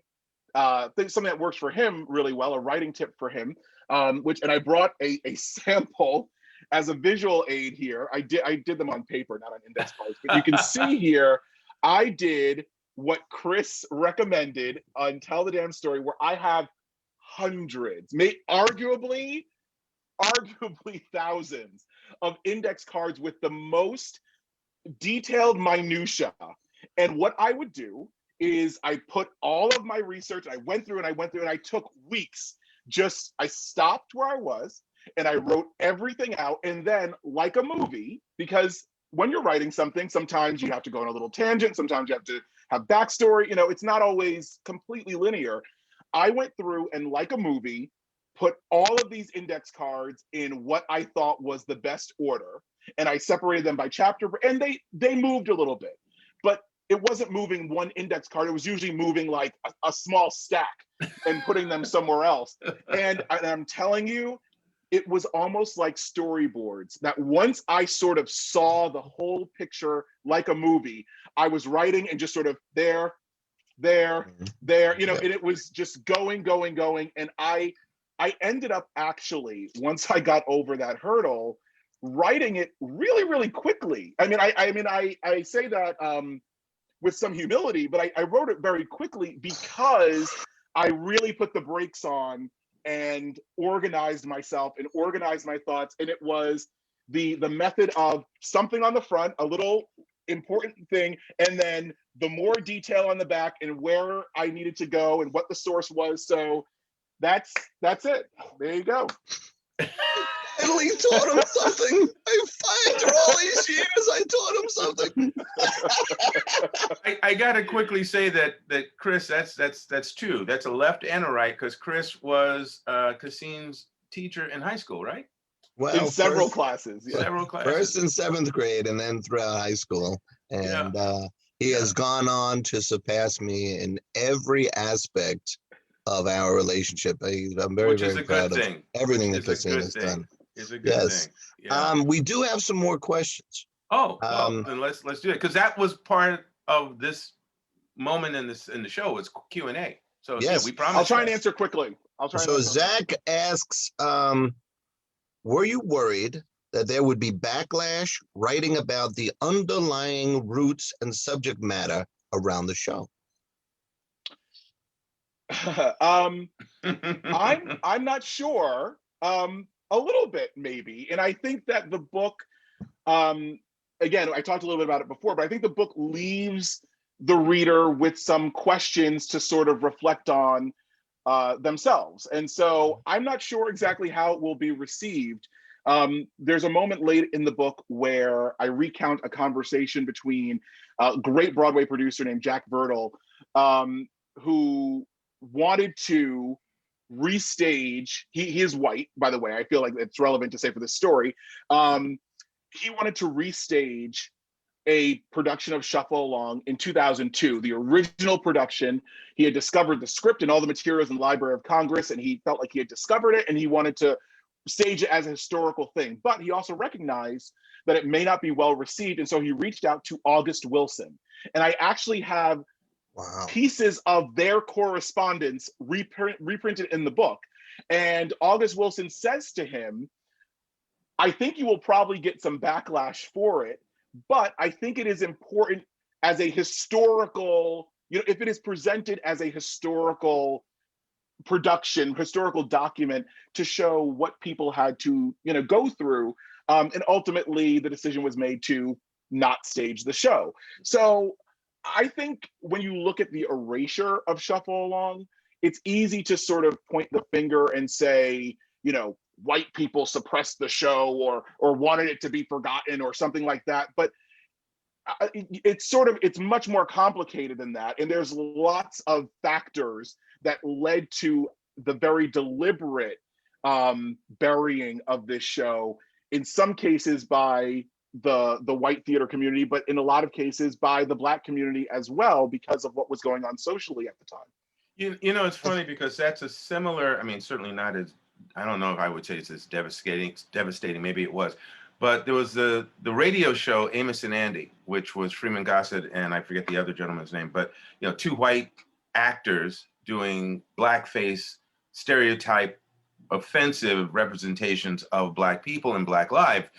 thing, something that works for him really well, a writing tip for him, and I brought a sample as a visual aid here. I did them on paper, not on index cards, but you can see here, I did what Chris recommended on Tell the Damn Story, where I have hundreds, arguably thousands of index cards with the most detailed minutia. And what I would do is I put all of my research, I went through and I took weeks. I stopped where I was and I wrote everything out. And then, like a movie, because when you're writing something, sometimes you have to go on a little tangent, sometimes you have to have backstory, it's not always completely linear. I went through and, like a movie, put all of these index cards in what I thought was the best order, and I separated them by chapter, and they moved a little bit, but it wasn't moving one index card. It was usually moving like a small stack and putting them somewhere else. And I'm telling you, it was almost like storyboards, that once I sort of saw the whole picture like a movie, I was writing and just sort of there, and it was just going. And I ended up actually, once I got over that hurdle, writing it really, really quickly. I say that with some humility, but I wrote it very quickly because I really put the brakes on and organized myself and organized my thoughts. And it was the method of something on the front, a little important thing, and then the more detail on the back and where I needed to go and what the source was. So that's it. There you go. Finally taught him something. After all these years, I taught him something. I gotta quickly say that Chris, that's two. That's a left and a right, because Chris was Caseen's teacher in high school, right? Well, in several classes. Yeah. Several classes. First and seventh grade, and then throughout high school. And he has gone on to surpass me in every aspect of our relationship. I'm very, very proud of everything that Caseen has done. Is a good thing. Yeah. We do have some more questions. Oh, well, then let's do it, because that was part of this moment in the show. It's Q&A. So yes, we promise. I'll try and answer quickly. So Zach asks, were you worried that there would be backlash writing about the underlying roots and subject matter around the show? I'm not sure. A little bit, maybe. And I think that the book, again, I talked a little bit about it before, but I think the book leaves the reader with some questions to sort of reflect on themselves. And so I'm not sure exactly how it will be received. There's a moment late in the book where I recount a conversation between a great Broadway producer named Jack Vertle, who wanted to restage, he is white, by the way, I feel like it's relevant to say for this story. He wanted to restage a production of Shuffle Along in 2002, the original production. He had discovered the script and all the materials in the Library of Congress, and he felt like he had discovered it, and he wanted to stage it as a historical thing. But he also recognized that it may not be well received, and so he reached out to August Wilson. And I actually have pieces of their correspondence reprinted in the book. And August Wilson says to him, I think you will probably get some backlash for it, but I think it is important as a historical, if it is presented as a historical production, historical document, to show what people had to, go through. And ultimately the decision was made to not stage the show. So I think when you look at the erasure of Shuffle Along, it's easy to sort of point the finger and say, you know, white people suppressed the show or wanted it to be forgotten or something like that. But it's much more complicated than that. And there's lots of factors that led to the very deliberate burying of this show, in some cases by the white theater community, but in a lot of cases by the Black community as well, because of what was going on socially at the time. You know, it's funny because that's a similar, I mean, certainly not as, I don't know if I would say it's as devastating, maybe it was, but there was the radio show Amos and Andy, which was Freeman Gossett and I forget the other gentleman's name, but you know, two white actors doing blackface, stereotype, offensive representations of Black people and Black life.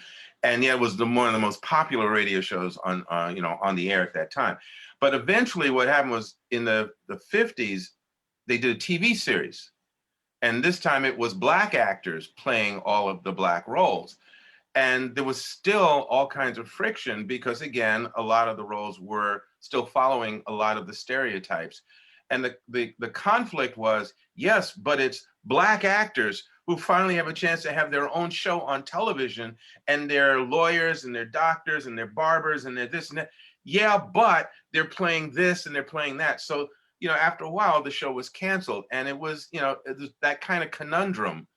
And yet it was one of the most popular radio shows on, you know, on the air at that time. But eventually what happened was in the 50s, they did a TV series. And this time it was Black actors playing all of the Black roles. And there was still all kinds of friction because, again, a lot of the roles were still following a lot of the stereotypes. And the conflict was, yes, but it's Black actors who finally have a chance to have their own show on television, and they're lawyers and they're doctors and they're barbers and they're this and that. Yeah, but they're playing this and they're playing that. So, you know, after a while, the show was canceled. And it was, you know, it was that kind of conundrum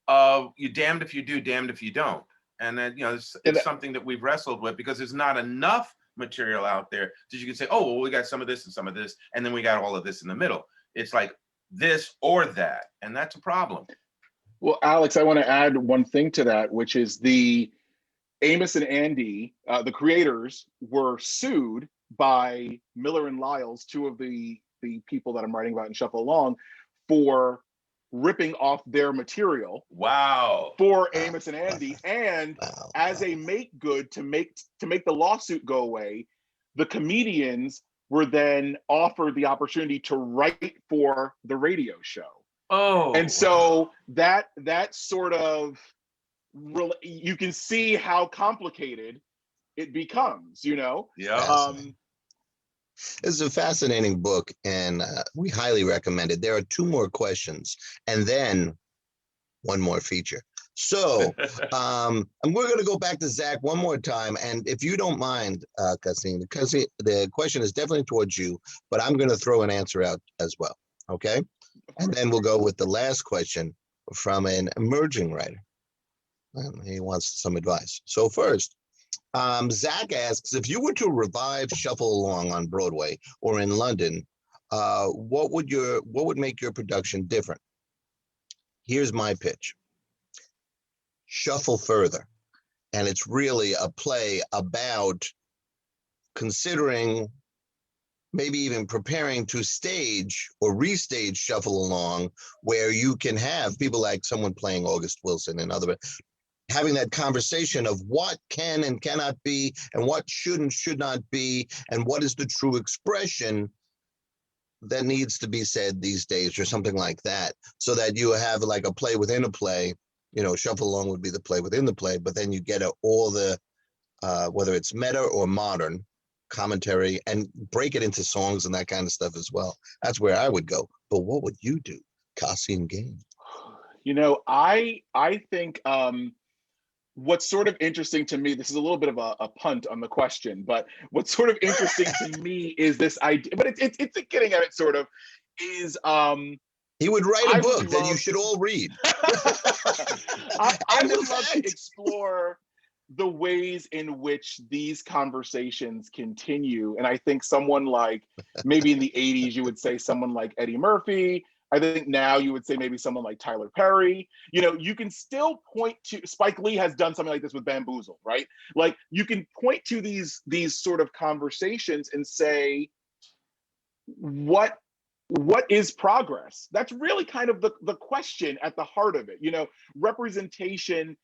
of you damned if you do, damned if you don't. And then, you know, it's something that we've wrestled with because there's not enough material out there that you can say, oh, well, we got some of this and some of this, and then we got all of this in the middle. It's like this or that, and that's a problem. Well, Alex, I want to add one thing to that, which is the Amos and Andy, the creators, were sued by Miller and Lyles, two of the people that I'm writing about in Shuffle Along, for ripping off their material. Wow. For Amos and Andy, and as a make good to make the lawsuit go away, the comedians were then offered the opportunity to write for the radio show. Oh. And so that sort of, you can see how complicated it becomes, you know? Yeah. It's a fascinating book, and we highly recommend it. There are 2 more questions, and then 1 more feature. So, and we're going to go back to Zach one more time. And if you don't mind, Caseen, because the question is definitely towards you, but I'm going to throw an answer out as well. Okay. And then we'll go with the last question from an emerging writer. And he wants some advice. So first, Zach asks, if you were to revive Shuffle Along on Broadway or in London, what would make your production different? Here's my pitch. Shuffle further. And it's really a play about considering, maybe even preparing to stage or restage Shuffle Along, where you can have people like someone playing August Wilson and other, having that conversation of what can and cannot be, and what should and should not be, and what is the true expression that needs to be said these days, or something like that, so that you have like a play within a play. You know, Shuffle Along would be the play within the play, but then you get all the, whether it's meta or modern commentary, and break it into songs and that kind of stuff as well. That's where I would go. But what would you do, Caseen Game? You know, I think what's sort of interesting to me, this is a little bit of a punt on the question, but what's sort of interesting to me is this idea, but it's getting at it sort of, is he would write a book that you should all read. I would love to explore the ways in which these conversations continue. And I think someone like, maybe in the 80s, you would say someone like Eddie Murphy. I think now you would say maybe someone like Tyler Perry. You know, you can still point to, Spike Lee has done something like this with Bamboozle, right? Like, you can point to these sort of conversations and say, what is progress? That's really kind of the question at the heart of it. You know, representation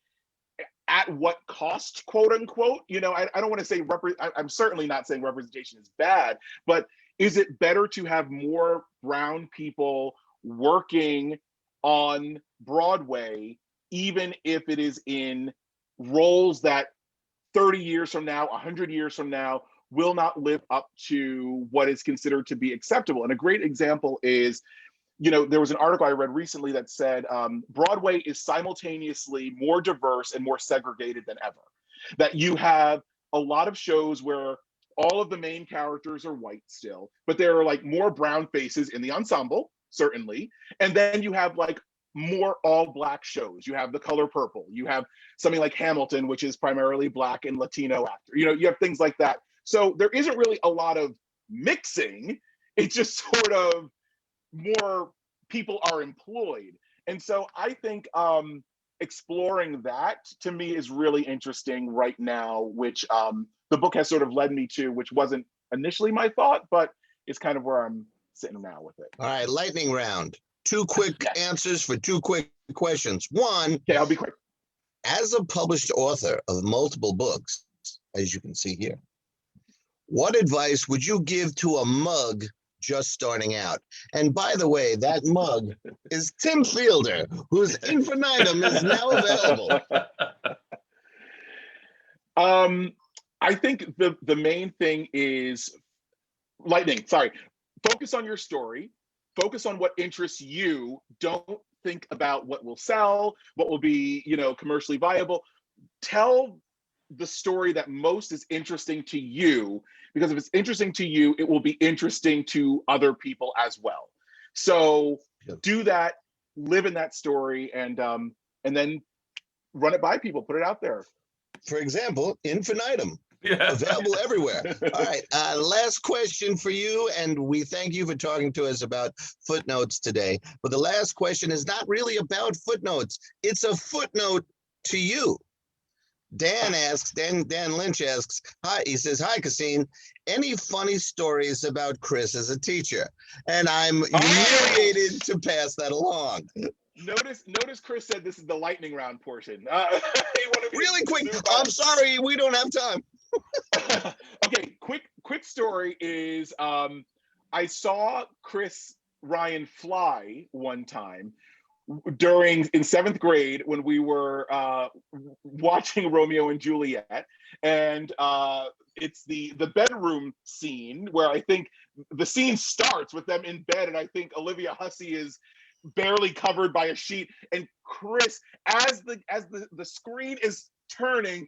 at what cost, quote unquote. You know, I don't want to say, I'm certainly not saying representation is bad, but is it better to have more brown people working on Broadway, even if it is in roles that 30 years from now, 100 years from now, will not live up to what is considered to be acceptable. And a great example is, there was an article I read recently that said Broadway is simultaneously more diverse and more segregated than ever. That you have a lot of shows where all of the main characters are white still, but there are like more brown faces in the ensemble, certainly. And then you have like more all black shows. You have The Color Purple. You have something like Hamilton, which is primarily black and Latino actor. You have things like that. So there isn't really a lot of mixing. It's just sort of more people are employed. And so I think exploring that to me is really interesting right now, which the book has sort of led me to, which wasn't initially my thought, but it's kind of where I'm sitting now with it. All right, lightning round. 2 quick answers for 2 quick questions. One, okay, I'll be quick. As a published author of multiple books, as you can see here, what advice would you give to a mug just starting out? And by the way, that mug is Tim Fielder, whose infinitum is now available. I think the main thing is focus on your story, focus on what interests you. Don't think about what will sell, what will be, commercially viable. Tell the story that most is interesting to you, because if it's interesting to you, it will be interesting to other people as well. So do that, live in that story, and then run it by people, put it out there. For example, infinitum. Available everywhere. All right. Last question for you, and we thank you for talking to us about footnotes today. But the last question is not really about footnotes. It's a footnote to you. Dan Lynch asks, hi, he says, hi, Caseen. Any funny stories about Chris as a teacher? And I'm humiliated to pass that along. Notice Chris said this is the lightning round portion. Really quick. I'm sorry, we don't have time. Okay, quick story is I saw Chris Ryan fly one time in 7th grade when we were watching Romeo and Juliet, and it's the bedroom scene where I think the scene starts with them in bed, and I think Olivia Hussey is barely covered by a sheet, and Chris, as the screen is turning,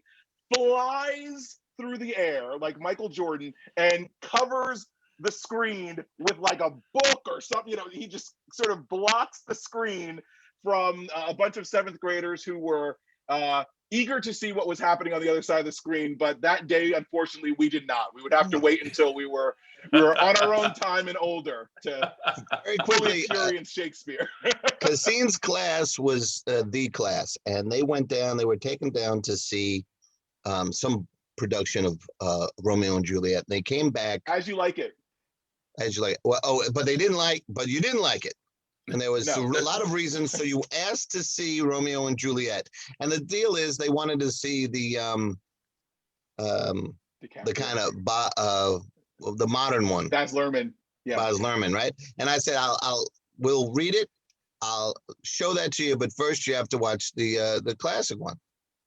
flies through the air like Michael Jordan and covers the screen with like a book or something. He just sort of blocks the screen from a bunch of 7th graders who were eager to see what was happening on the other side of the screen. But that day, unfortunately, we did not. We would have to wait until we were on our own time and older to very quickly experience Shakespeare. Caseen's class was the class, and they were taken down to see some production of Romeo and Juliet. They came back As You Like It. Well, but you didn't like it. And there was a lot of reasons. So you asked to see Romeo and Juliet, and the deal is they wanted to see the kind of the modern one. Baz Luhrmann. Yeah. Baz Luhrmann, right? And I said, we'll read it. I'll show that to you, but first you have to watch the classic one.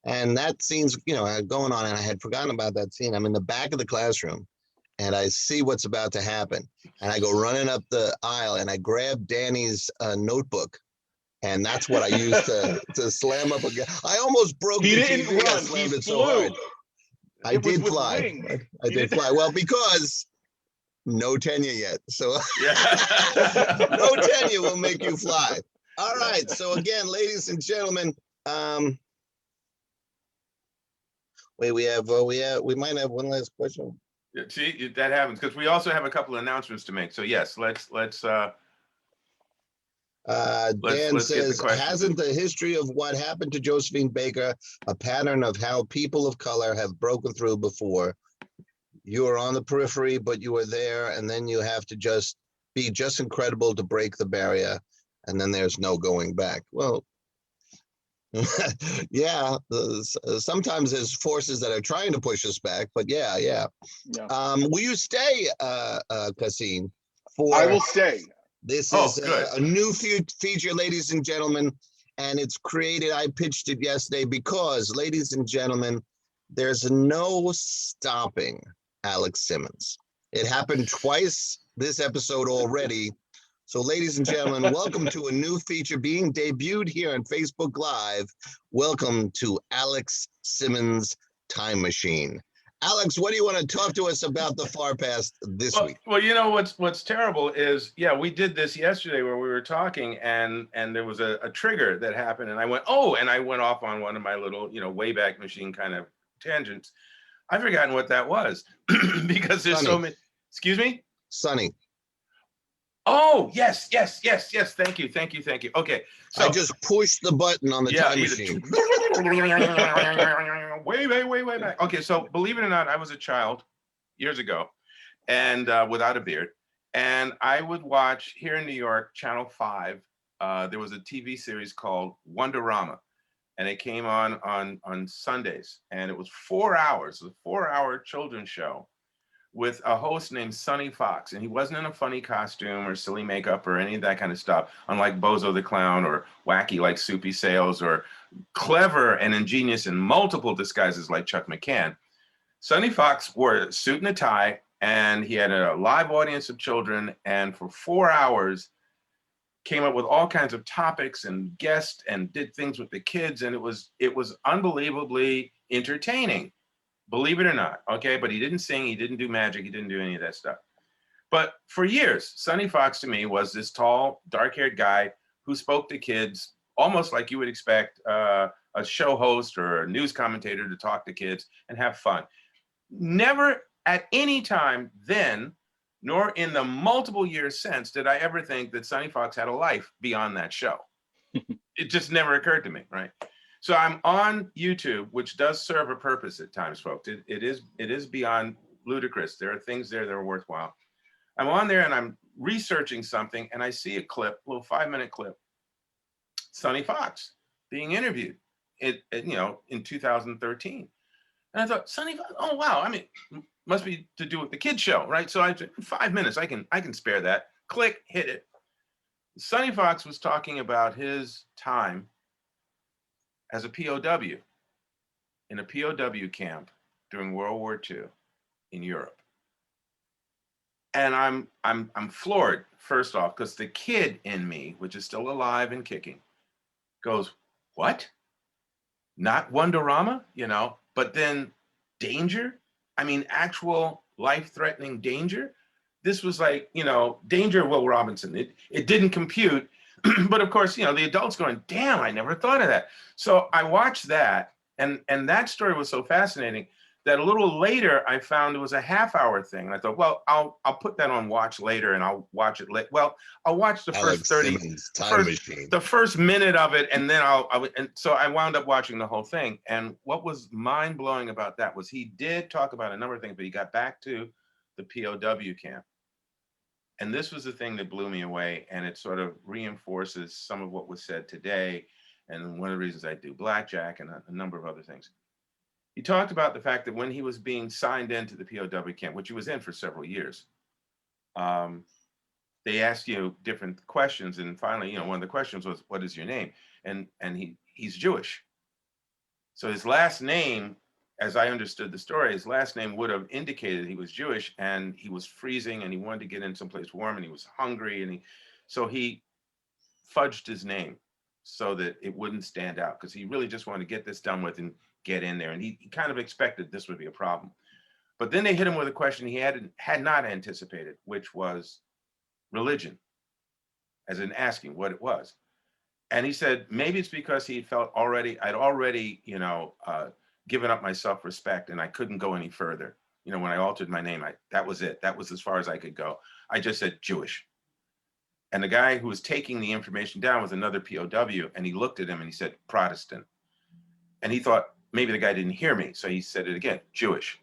And that scene's going on, and I had forgotten about that scene. I'm in the back of the classroom, and I see what's about to happen. And I go running up the aisle, and I grab Danny's notebook, and that's what I used to slam up again. I almost broke the TV. I slammed it so hard. I did fly. I did fly. Well, because no tenure yet. So no tenure will make you fly. All right. So again, ladies and gentlemen, wait, we might have one last question. Yeah, see, that happens because we also have a couple of announcements to make. So yes, let's Dan says, hasn't the history of what happened to Josephine Baker a pattern of how people of color have broken through before? You are on the periphery, but you are there, and then you have to just be incredible to break the barrier, and then there's no going back. Well, yeah, sometimes there's forces that are trying to push us back, but yeah. Will you stay, Caseen? I will stay. This is a new feature, ladies and gentlemen, and it's created. I pitched it yesterday because, ladies and gentlemen, There's no stopping Alex Simmons. It happened twice this episode already. So, ladies and gentlemen, welcome to a new feature being debuted here on Facebook Live. Welcome to Alex Simmons Time Machine. Alex, what do you want to talk to us about the far past this week? Well, you know what's terrible is, yeah, we did this yesterday where we were talking, and there was a trigger that happened, and I went, oh, and I went off on one of my little, Wayback Machine kind of tangents. I've forgotten what that was because there's so many. Excuse me? Sonny. Oh, yes. Thank you. Okay. So I just pushed the button on the time machine. way back. Okay, so believe it or not, I was a child years ago, and without a beard, and I would watch here in New York, Channel 5. There was a TV series called Wonderama, and it came on Sundays, and it was 4 hours, a 4-hour children's show with a host named Sonny Fox, and he wasn't in a funny costume or silly makeup or any of that kind of stuff, unlike Bozo the Clown or wacky like Soupy Sales or clever and ingenious in multiple disguises like Chuck McCann. Sonny Fox wore a suit and a tie, and he had a live audience of children, and for 4 hours came up with all kinds of topics and guests and did things with the kids, and it was unbelievably entertaining. Believe it or not, okay? But he didn't sing, he didn't do magic, he didn't do any of that stuff. But for years, Sonny Fox to me was this tall, dark-haired guy who spoke to kids almost like you would expect a show host or a news commentator to talk to kids and have fun. Never at any time then, nor in the multiple years since, did I ever think that Sonny Fox had a life beyond that show. It just never occurred to me, right? So I'm on YouTube, which does serve a purpose at times, folks. It is beyond ludicrous. There are things there that are worthwhile. I'm on there and I'm researching something, and I see a clip, a little 5-minute clip, Sonny Fox being interviewed in 2013. And I thought, Sonny Fox, oh wow, I mean, must be to do with the kids show, right? So I 5 minutes, I can spare that. Click, hit it. Sonny Fox was talking about his time as a POW in a POW camp during World War II in Europe. And I'm floored, first off, because the kid in me, which is still alive and kicking, goes, what? Not Wonderama, but then danger? I mean, actual life-threatening danger? This was like, danger of Will Robinson. It didn't compute. But of course, the adults going, damn, I never thought of that. So I watched that, and that story was so fascinating that a little later I found it was a half-hour thing. And I thought, well, I'll put that on watch later, and I'll watch it later. Well, I'll watch the Alex the first minute of it, and then and so I wound up watching the whole thing. And what was mind-blowing about that was he did talk about a number of things, but he got back to the POW camp. And this was the thing that blew me away, and it sort of reinforces some of what was said today, and one of the reasons I do blackjack and a number of other things. He talked about the fact that when he was being signed into the POW camp, which he was in for several years, they asked different questions, and finally, one of the questions was, "What is your name?" And he's Jewish, so his last name, as I understood the story, his last name would have indicated he was Jewish, and he was freezing, and he wanted to get in someplace warm, and he was hungry, and so he fudged his name so that it wouldn't stand out, because he really just wanted to get this done with and get in there, and he kind of expected this would be a problem. But then they hit him with a question he had not anticipated, which was religion, as in asking what it was. And he said maybe it's because he felt I'd already given up my self-respect, and I couldn't go any further. When I altered my name, that was it. That was as far as I could go. I just said Jewish. And the guy who was taking the information down was another POW, and he looked at him and he said, Protestant. And he thought maybe the guy didn't hear me, so he said it again, Jewish.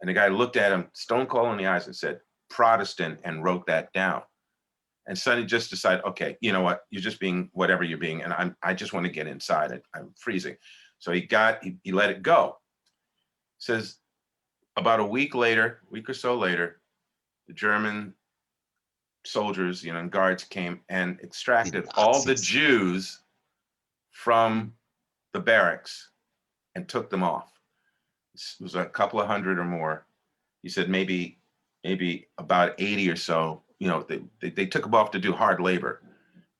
And the guy looked at him, stone cold in the eyes, and said, Protestant, and wrote that down. And Sonny just decided, okay, you know what? You're just being whatever you're being, and I just want to get inside. I'm freezing. So he let it go. Says about a week or so later, the German soldiers, and guards came and extracted all the Jews from the barracks and took them off. it was a couple of hundred or more. He said maybe about 80 or so, you know, they took them off to do hard labor,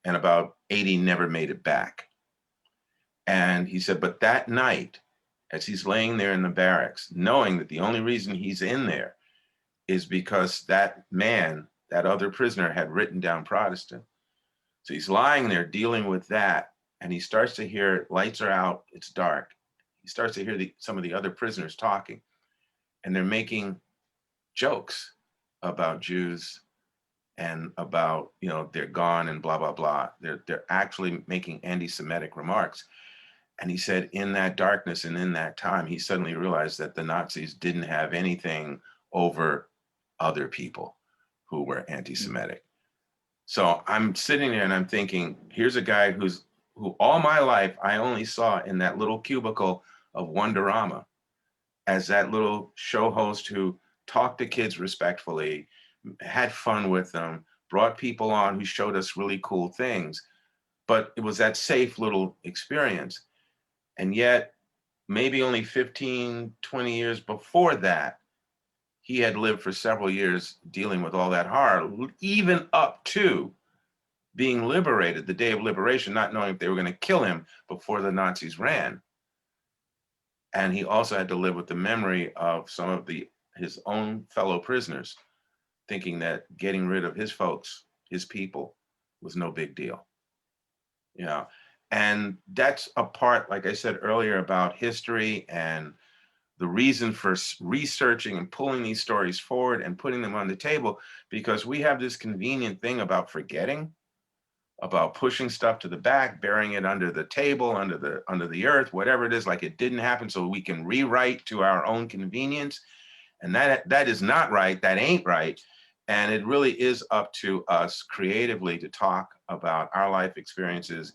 and about 80 never made it back. And he said, but that night, as he's laying there in the barracks, knowing that the only reason he's in there is because that man, that other prisoner, had written down Protestant. So he's lying there dealing with that, and he starts to hear lights are out, it's dark. He starts to hear some of the other prisoners talking, and they're making jokes about Jews and about, you know, they're gone and blah, blah, blah. They're actually making anti-Semitic remarks. And he said in that darkness and in that time, he suddenly realized that the Nazis didn't have anything over other people who were anti-Semitic. So I'm sitting there and I'm thinking, here's a guy who all my life I only saw in that little cubicle of Wonderama as that little show host who talked to kids respectfully, had fun with them, brought people on who showed us really cool things. But it was that safe little experience. And yet, maybe only 15, 20 years before that, he had lived for several years dealing with all that horror, even up to being liberated, the day of liberation, not knowing if they were going to kill him before the Nazis ran. And he also had to live with the memory of some of his own fellow prisoners, thinking that getting rid of his folks, his people, was no big deal. You know, and that's a part, like I said earlier, about history and the reason for researching and pulling these stories forward and putting them on the table, because we have this convenient thing about forgetting, about pushing stuff to the back, burying it under the table, under the earth, whatever it is, like it didn't happen, so we can rewrite to our own convenience. And that is not right. That ain't right. And it really is up to us creatively to talk about our life experiences,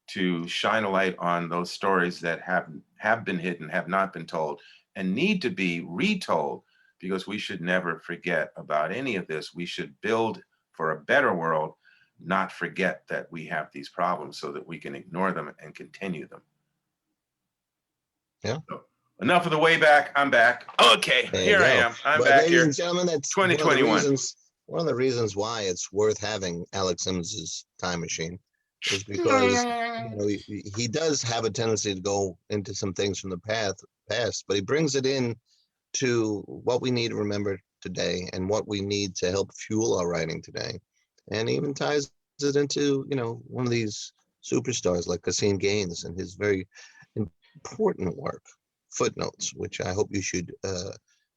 to shine a light on those stories that have been hidden, have not been told, and need to be retold, because we should never forget about any of this. We should build for a better world, not forget that we have these problems so that we can ignore them and continue them. Yeah. So, enough of the way back. I'm back. Okay, There here you I go. am. I'm But back ladies here. and gentlemen, that's 2021. One of the reasons why it's worth having Alex Simmons's time machine is because, you know, he does have a tendency to go into some things from the past, but he brings it in to what we need to remember today and what we need to help fuel our writing today. And he even ties it into, you know, one of these superstars like Caseen Gaines and his very important work, Footnotes, which I hope you should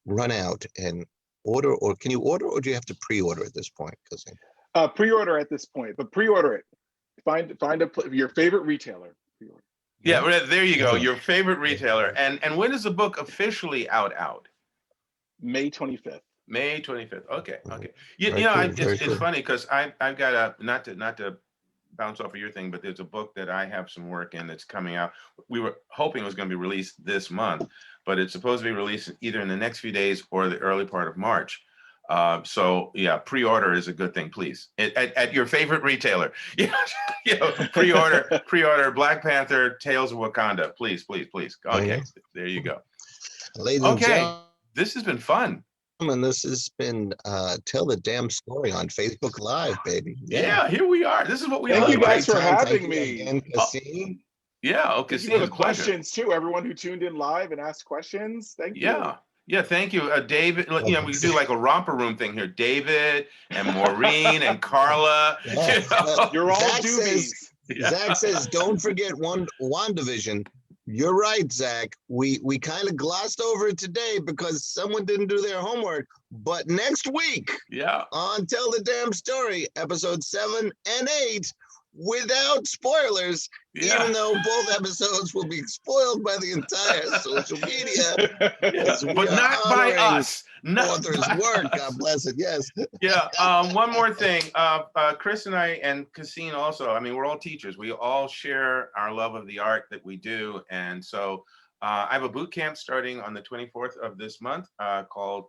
run out and order. Or can you order, or do you have to pre-order at this point, Caseen? Pre-order at this point, but pre-order it. Find your favorite retailer. Pre-order. Yeah, there you go. Your favorite retailer. And when is the book officially out? May 25th. May 25th. Okay. You Very know, cool, it's funny because I've got not to bounce off of your thing, but there's a book that I have some work in that's coming out. We were hoping it was going to be released this month, but it's supposed to be released either in the next few days or the early part of March. So yeah, pre-order is a good thing, please. At your favorite retailer. You know, pre-order Black Panther, Tales of Wakanda, please. Okay, there you go. Ladies and gentlemen, this has been fun. This has been Tell the Damn Story on Facebook Live, baby. Yeah, here we are. This is what we Thank love. you guys for having Thank me. You again, Caseen. Yeah, okay. Thank you for the questions too. Everyone who tuned in live and asked questions. Thank you. Yeah, thank you, David. You know, we do like a romper room thing here. David and Maureen and Carla. Yeah. You know? You're all doobies. Zach says, don't forget WandaVision. You're right, Zach. We kind of glossed over it today because someone didn't do their homework. But next week, on Tell the Damn Story, episode 7 and 8, without spoilers, even though both episodes will be spoiled by the entire social media. But not by us. Author's work, God bless it, yes. One more thing. Chris and I and Caseen also, I mean, we're all teachers. We all share our love of the art that we do. And so I have a boot camp starting on the 24th of this month called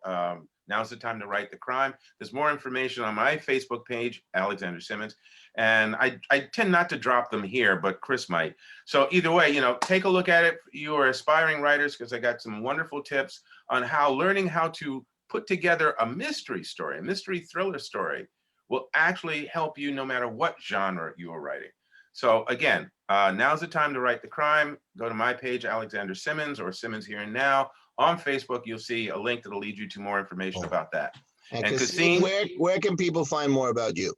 Now's the time to write the crime. There's more information on my Facebook page, Alexander Simmons. And I tend not to drop them here, but Chris might. So either way, you know, take a look at it. You are aspiring writers, because I got some wonderful tips on how learning how to put together a mystery story, a mystery thriller story, will actually help you no matter what genre you are writing. So again, now's the time to write the crime. Go to my page, Alexander Simmons, or Simmons Here and Now. On Facebook, you'll see a link that'll lead you to more information about that. And And Caseen, Caseen? where can people find more about you?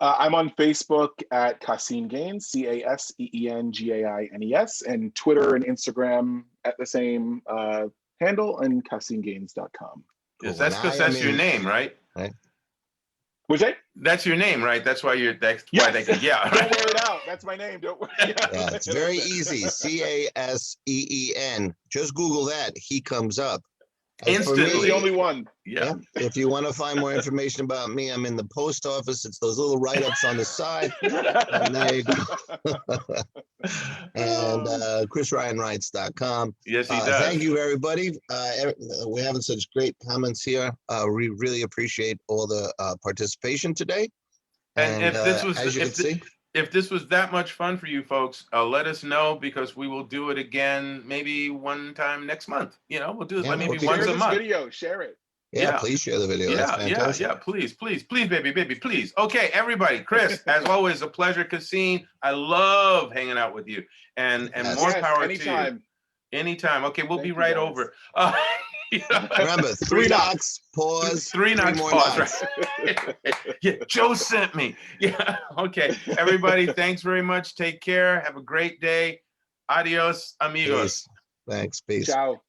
I'm on Facebook at Caseen Gaines, CASEENGAINES, and Twitter and Instagram at the same handle, and CaseenGaines.com. Yes, that's because that's your name, right? Was it? That's your name, right? That's why you're. That's why they can. Yeah. Don't wear it out. That's my name. Don't worry. Yeah, it's very easy. CASEEN. Just Google that. He comes up. And for Instantly. He's me, the only one. Yeah. if you want to find more information about me, I'm in the post office. It's those little write-ups on the side. And there you go. And ChrisRyanWrites.com. Yes, he does. Thank you, everybody. We're having such great comments here. We really appreciate all the participation today. And if this was, as you can see, if this was that much fun for you folks, let us know, because we will do it again maybe one time next month. You know, we'll do this Yeah, maybe okay. once Share a this month. video. Share it. yeah, Yeah. please share the video. That's fantastic. Yeah, please, baby, please. Okay, everybody, Chris, as always, a pleasure. Caseen, I love hanging out with you, and Yes. more Yes, power anytime. to you. Anytime. Okay, we'll Thank be you, right guys. over. Remember, three knocks, pause, Three knocks, more pause. knocks. Right. Yeah, Joe sent me. Yeah. Okay, everybody, thanks very much. Take care. Have a great day. Adios, amigos. Peace. Thanks. Peace. Ciao.